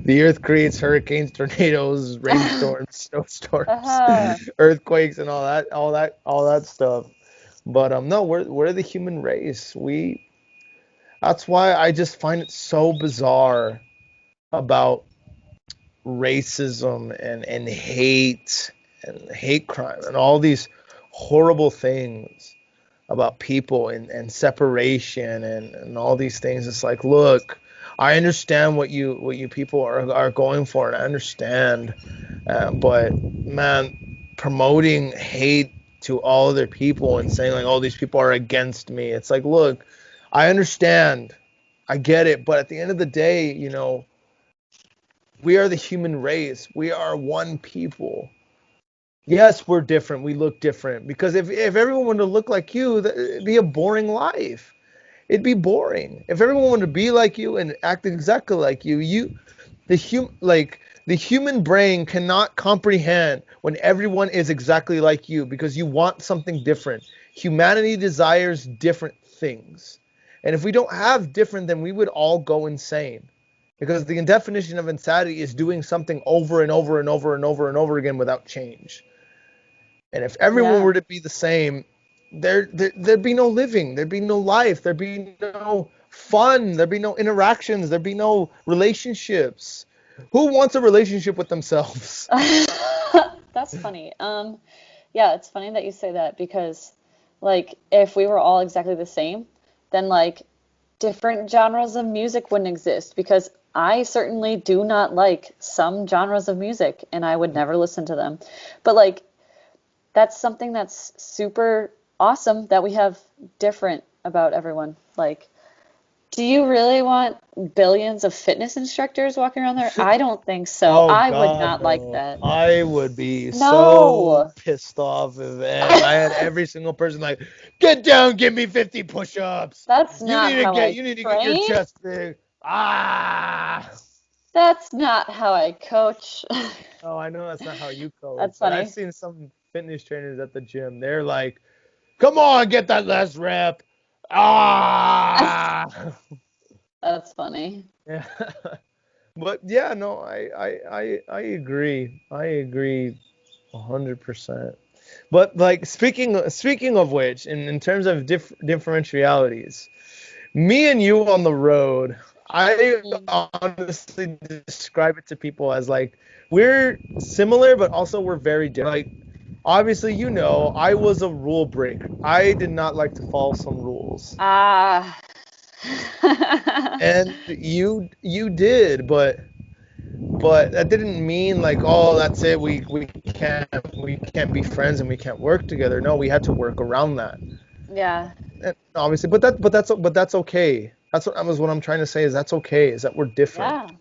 the earth creates hurricanes, tornadoes, rainstorms, snowstorms, uh-huh. earthquakes, and all that stuff. But no, we're the human race. That's why I just find it so bizarre about racism and hate crime and all these horrible things about people, and separation, and all these things. It's like, look, I understand what you people are going for, and I understand, but man, promoting hate to all other people and saying like, oh, these people are against me. It's like, look, I understand, I get it, but at the end of the day, we are the human race. We are one people. Yes, we're different. We look different. Because if everyone wanted to look like you, it'd be a boring life. It'd be boring. If everyone wanted to be like you and act exactly like the human brain cannot comprehend when everyone is exactly like you, because you want something different. Humanity desires different things. And if we don't have different, then we would all go insane. Because the definition of insanity is doing something over and over and over and over and over again without change. And if everyone yeah were to be the same, there'd be no living, there'd be no life, there'd be no fun, there'd be no interactions, there'd be no relationships. Who wants a relationship with themselves? That's funny. Yeah, it's funny that you say that because, like, if we were all exactly the same, then like different genres of music wouldn't exist because I certainly do not like some genres of music and I would never listen to them. But like that's something that's super awesome that we have different about everyone. Like, do you really want billions of fitness instructors walking around there? I don't think so. Oh I would God, not like no. that. I would be so No. pissed off if I had every single person like, get down, give me 50 push-ups. That's not how I You need to get your train. chest big. Ah. That's not how I coach. Oh, I know that's not how you coach, That's but I've funny. seen some fitness trainers at the gym. They're like, come on, get that last rep. Ah. That's funny. Yeah. But yeah, no, I agree. I agree 100%. But like speaking of which, in terms of differentialities, me and you on the road, I Mm. honestly describe it to people as like we're similar, but also we're very different. Like obviously, I was a rule breaker. I did not like to follow some rules, Ah. and you did, but that didn't mean like, oh, that's it. We can't be friends and we can't work together. No, we had to work around that. Yeah. And obviously, but that's okay. What I'm trying to say is that's okay. Is that we're different.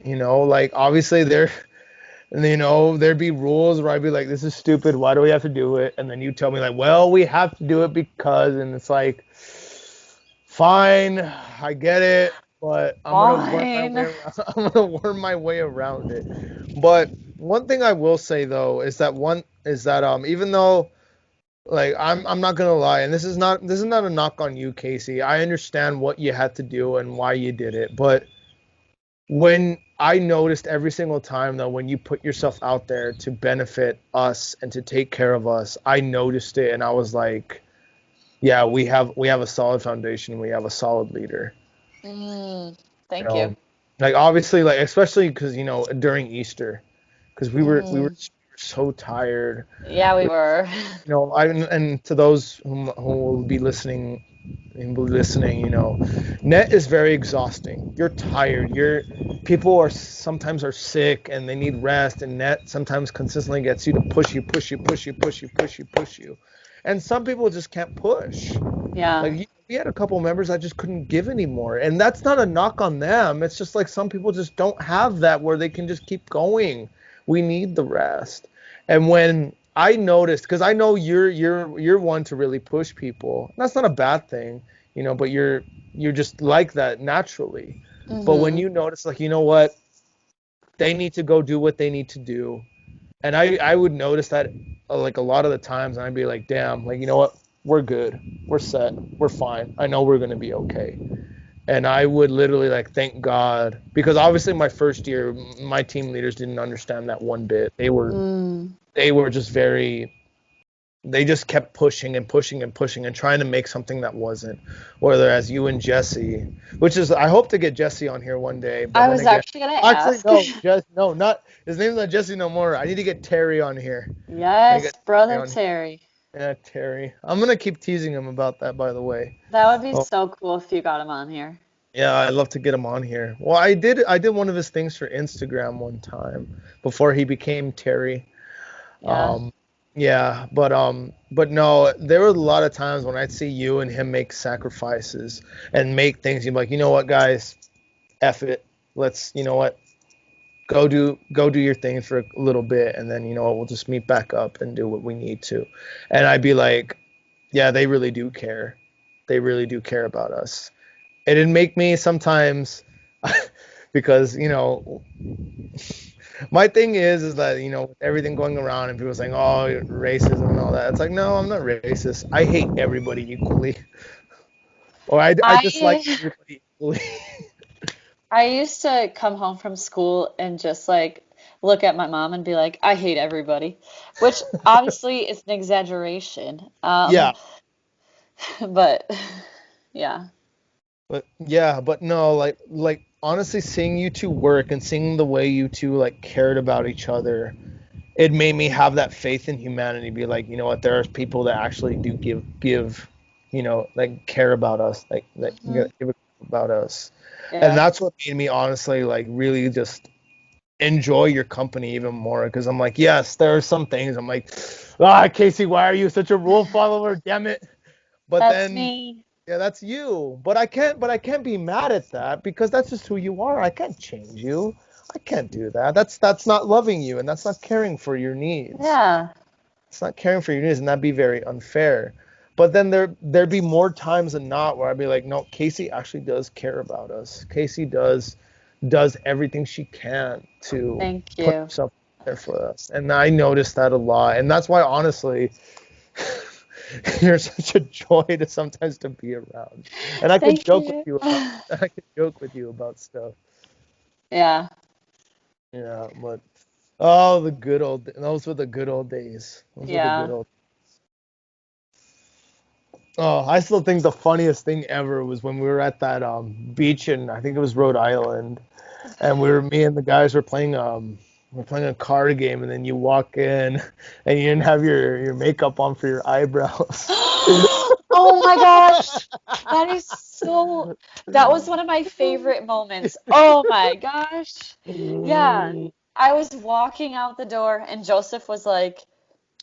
Yeah. Like obviously there'd be rules where I'd be like, this is stupid. Why do we have to do it? And then you tell me like, well, we have to do it because, and it's like, fine, I get it, but I'm gonna worm my way Fine. around. I'm gonna worm my way around it. But one thing I will say though is that even though like I'm not gonna lie, and this is not a knock on you, Casey. I understand what you had to do and why you did it, but when I noticed every single time though, when you put yourself out there to benefit us and to take care of us, I noticed it and I was like, yeah, we have a solid foundation. We have a solid leader. Mm, You thank you. know, like obviously, like especially because during Easter, because we were Mm, so tired. yeah, we were. And to those who will be listening, net is very exhausting. You're tired. People are sometimes are sick and they need rest, and net sometimes consistently gets you to push you, push you, push you, push you, push you, push you. And some people just can't push. Yeah. Like we had a couple members that just couldn't give anymore, and that's not a knock on them. It's just like some people just don't have that where they can just keep going. We need the rest. And when I noticed, because I know you're one to really push people. That's not a bad thing, but you're just like that naturally. But when Hmm. you notice, like, you know what, they need to go do what they need to do, and I would notice that like a lot of the times, and I'd be like, damn, like, you know what, we're good, we're set, we're fine. I know we're gonna be okay. And I would literally like thank God because obviously my first year, my team leaders didn't understand that one bit. Mm. They were just very they just kept pushing and pushing and pushing and trying to make something that wasn't. Whereas you and Jesse, which is I hope to get Jesse on here one day, but I then was again, actually gonna actually ask. no, just no, not his name's not Jesse no more. I need to get Terry on here. I Yes, get Terry brother on here. Terry. Yeah, Terry. I'm gonna keep teasing him about that, by the way. That would be Oh, so cool if you got him on here. yeah, I'd love to get him on here. Well, I did one of his things for Instagram one time before he became Terry. Yeah. Um, yeah, but no, there were a lot of times when I'd see you and him make sacrifices and make things. You'd be like, you know what, guys, F it. Let's, you know what, go do your thing for a little bit, and then you know what, we'll just meet back up and do what we need to. And I'd be like, yeah, they really do care. They really do care about us. It'd make me sometimes because my thing is that with everything going around and people saying, oh, racism and all that, it's like, no, I'm not racist. I hate everybody equally, or I dislike I everybody equally. I used to come home from school and just like look at my mom and be like, I hate everybody, which obviously is an exaggeration. Yeah, But yeah. But yeah, but no, like honestly, seeing you two work and seeing the way you two like cared about each other, it made me have that faith in humanity. Be like, you know what? There are people that actually do give, like care about us, like that Hmm. give about us, and Yeah. that's what made me honestly like really just enjoy your company even more. Because I'm like, yes, there are some things I'm like, Casey, why are you such a rule follower? Damn it! But That's then me. yeah, that's you. But I can't be mad at that because that's just who you are. I can't change you. I can't do that. That's not loving you and that's not caring for your needs. Yeah. It's not caring for your needs and that'd be very unfair. But then there'd be more times than not where I'd be like, no, Casey actually does care about us. Casey does everything she can to Thank put you. herself there for us. And I noticed that a lot. And that's why honestly you're such a joy to sometimes to be around. And I could Thank joke with you. you about I could joke with you about stuff. Yeah. Yeah, but oh, the good old those were the good old days. Those were the good Yeah. old. Oh, I still think the funniest thing ever was when we were at that beach in I think it was Rhode Island, and me and the guys were playing a card game, and then you walk in and you didn't have your makeup on for your eyebrows. Oh my gosh. That is so, that was one of my favorite moments. Oh my gosh. Yeah. I was walking out the door and Joseph was like,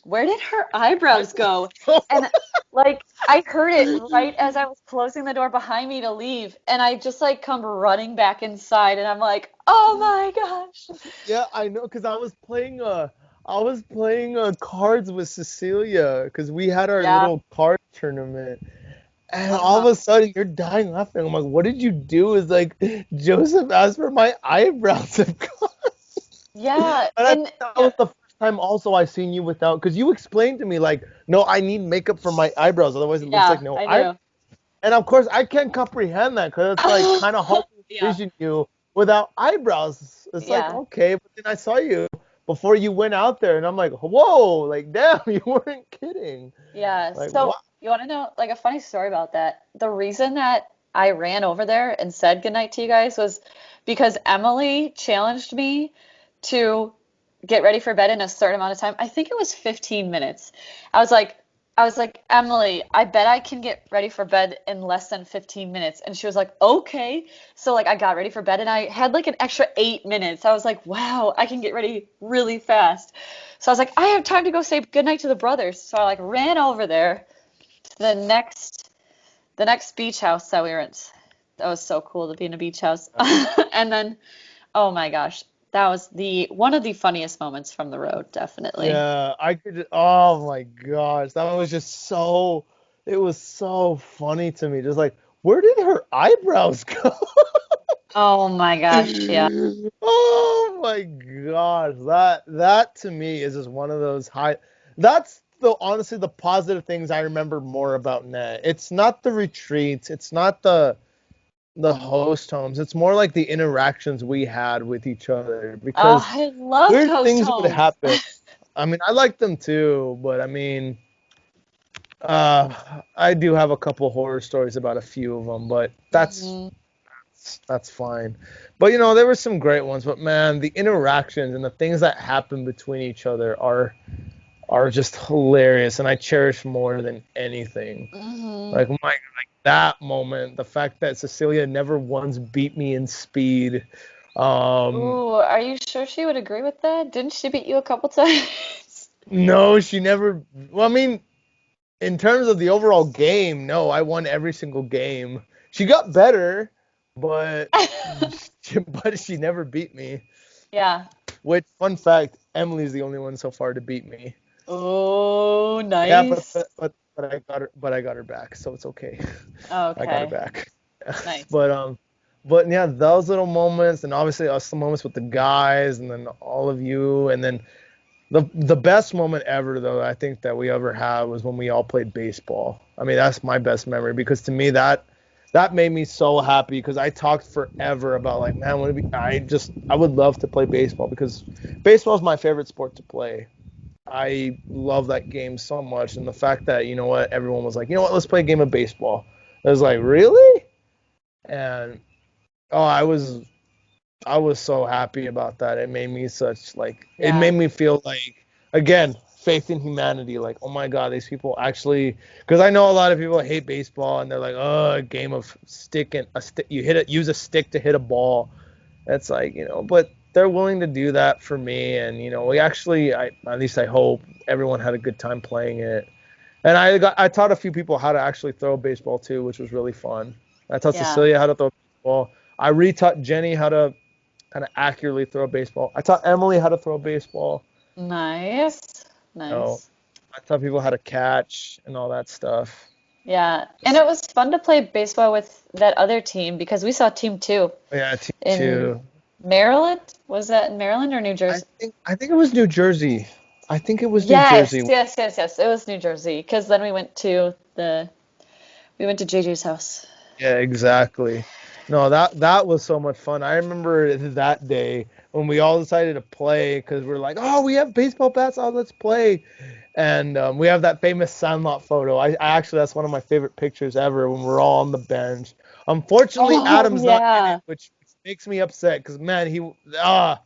where did her eyebrows go? And like I heard it right as I was closing the door behind me to leave, and I just like come running back inside, and I'm like, oh my gosh. Yeah, I know, cause I was playing cards with Cecilia, cause we had our Yeah. little card tournament, and all of Uh-huh. a sudden you're dying laughing. I'm like, what did you do? Is like Joseph asked for my eyebrows to come, Yeah. and I think And that was the first time also I seen you without, cause you explained to me like, no, I need makeup for my eyebrows, otherwise it looks like yeah, no I eye. knew. And of course I can't comprehend that, cause it's like kind of hard to Yeah. envision you without eyebrows. It's like Yeah. okay, but then I saw you before you went out there, and I'm like, whoa, like damn, you weren't kidding. Yeah. Like wow. So you want to know like a funny story about that? The reason that I ran over there and said goodnight to you guys was because Emily challenged me to get ready for bed in a certain amount of time. I think it was 15 minutes. I was like, I was like, Emily, I bet I can get ready for bed in less than 15 minutes. And she was like, okay. So like I got ready for bed and I had like an extra 8 minutes. I was like, wow, I can get ready really fast. So I was like, I have time to go say goodnight to the brothers. So I like ran over there to the next beach house that we were at. That was so cool to be in a beach house. And then, oh my gosh, that was the one of the funniest moments from the road, definitely. Yeah, I could. Oh my gosh, that was just so. It was so funny to me. Just like, where did her eyebrows go? Oh my gosh, yeah. Oh my gosh, that to me is just one of those high. That's the honestly the positive things I remember more about Net. It's not the retreats, it's not the host homes. It's more like the interactions we had with each other Oh, because I loved weird host things would homes. happen. I mean, I like them too, but I mean, I do have a couple horror stories about a few of them, but Hmm. that's fine. But there were some great ones. But man, the interactions and the things that happen between each other are just hilarious, and I cherish more than anything. Hmm. Like that moment, the fact that Cecilia never once beat me in speed. Um, Ooh, are you sure she would agree with that? Didn't she beat you a couple times? no, she never. Well, I mean, in terms of the overall game, no, I won every single game. She got better, but but she never beat me. Yeah. Which, fun fact, Emily's the only one so far to beat me. Oh, Yeah, but nice. but but, but I got her back, so it's okay. I got her Okay. back. Nice. But yeah, those little moments, and obviously us the moments with the guys, and then all of you, and then the best moment ever though I think that we ever had was when we all played baseball. I mean, that's my best memory because to me that made me so happy because I talked forever about like, man, I would love to play baseball because baseball is my favorite sport to play. I love that game so much, and the fact that you know what, everyone was like, you know what, let's play a game of baseball. I was like, really? And oh, I was so happy about that. It made me such like it made Yeah. me feel like again faith in humanity. Like oh my god, these people actually because I know a lot of people hate baseball and they're like oh a game of stick and a stick you hit it use a stick to hit a ball. That's like but they're willing to do that for me and we actually I at least I hope everyone had a good time playing it. And I taught a few people how to actually throw a baseball too, which was really fun. I taught Yeah. Cecilia how to throw a baseball. I retaught Jenny how to kind of accurately throw a baseball. I taught Emily how to throw a baseball. Nice. You know, Nice. I taught people how to catch and all that stuff. Yeah. And it was fun to play baseball with that other team because we saw team two Yeah, team in two. Maryland. Was that in Maryland or New I Jersey? think I think it was New Jersey. I think it was New Yes, Jersey. yes, yes, yes. It was New Jersey because then we went to JJ's house. Yeah, exactly. No, that was so much fun. I remember that day when we all decided to play because we're like, oh, we have baseball bats. Oh, let's play. And we have that famous Sandlot photo. I actually that's one of my favorite pictures ever when we're all on the bench. Unfortunately, Oh Adam's not in it, yeah, which makes me upset because man, ah,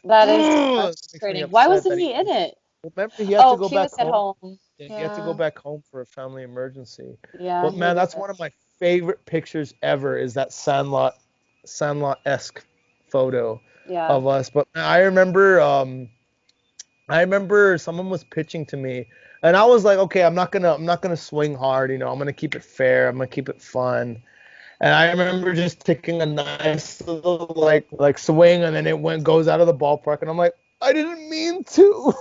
that is it makes me frustrating. Why upset wasn't that he he in it? remember he had to Oh, go he back was at home. home. Yeah, he had to go Yeah, back home for a family emergency. yeah, But he man, did. that's one of my favorite pictures ever. Is that Sandlot-esque photo Yeah. of us. But I remember someone was pitching to me, and I was like, okay, I'm not gonna swing hard. I'm gonna keep it fair. I'm gonna keep it fun. And I remember just taking a nice little like swing, and then it goes out of the ballpark, and I'm like, I didn't mean to.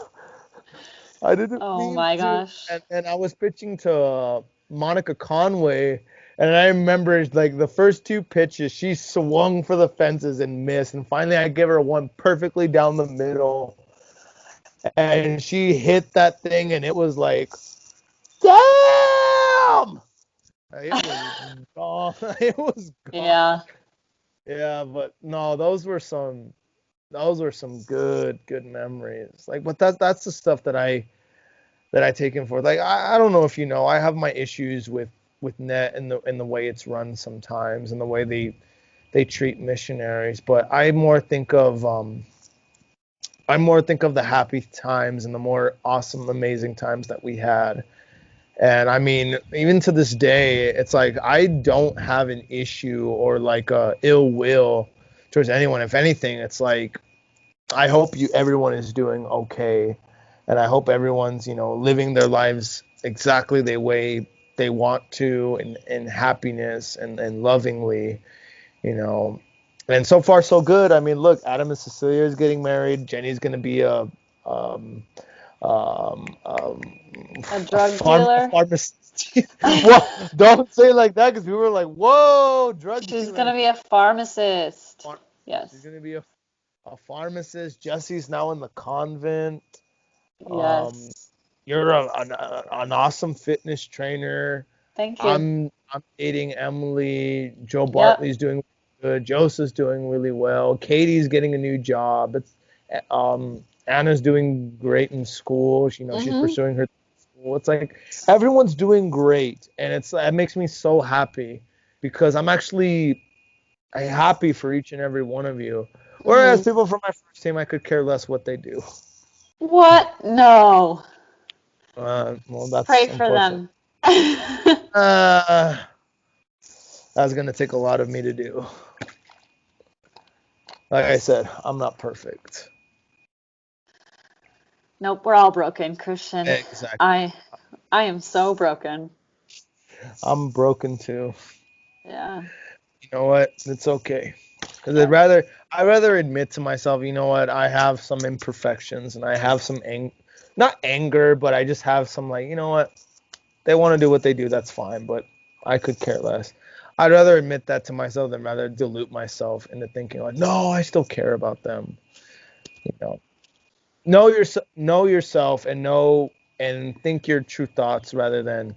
I didn't Oh mean my to. gosh. And I was pitching to Monica Conway, and I remember like the first two pitches, she swung for the fences and missed. And finally, I give her one perfectly down the middle, and she hit that thing, and it was like, damn! It was gone. It was gone. Yeah. Yeah, but no, those were some good memories. Like, but that's the stuff that I take in for. Like I don't know if you know, I have my issues with N.E.T and the way it's run sometimes and the way they treat missionaries. But I more think of the happy times and the more awesome, amazing times that we had. And I mean, even to this day, it's like I don't have an issue or like a ill will towards anyone. If anything, it's like I hope everyone is doing okay, and I hope everyone's living their lives exactly the way they want to, in happiness and lovingly, you know. And so far so good. I mean, look, Adam and Cecilia is getting married. Jenny's gonna be um, um, A a drug dealer. pharmacist. Well, don't say it like that because people were like, "Whoa, drug She's gonna dealer." be a pharmacist. Phar- She's Yes. gonna be a pharmacist. Jesse's now in the convent. Um, Yes. you're an awesome fitness trainer. Thank you. I'm dating Emily. Joe Yep. Bartley's doing good. Joseph's doing really well. Katie's getting a new job. Anna's doing great in school. She's Mm-hmm. pursuing her school. It's like everyone's doing great, and it makes me so happy because I'm happy for each and every one of you. Whereas Mm-hmm. people from my first team, I could care less what they do. What? No. Well, that's Pray for unfortunate. them. Uh, that's gonna take a lot of me to do. Like I said, I'm not perfect. Nope, we're all broken, Christian. Exactly. I I am so broken. I'm broken too. Yeah. You know what? It's okay. Because I'd Yes. rather I'd rather admit to myself, you know what? I have some imperfections and I have some not anger, but I just have some like, you know what? They want to do what they do. That's fine, but I could care less. I'd rather admit that to myself than rather dilute myself into thinking like, no, I still care about them. You know yourself and think your true thoughts rather than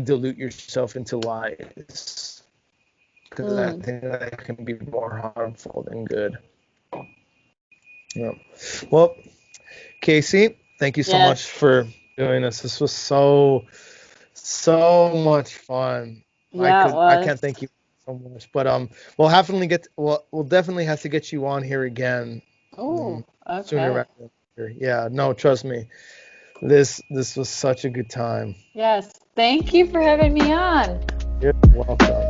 dilute yourself into lies because I Mm. think that can be more harmful than good. Yeah. Well, Casey, Thank you so much Yes. for doing this. This was so much fun. Yeah, it I was. can't thank you so much. But we'll definitely have to get you on here again, Oh, sooner okay. rather than later. Yeah, no, trust me. This was such a good time. Yes. Thank you for having me on. You're welcome.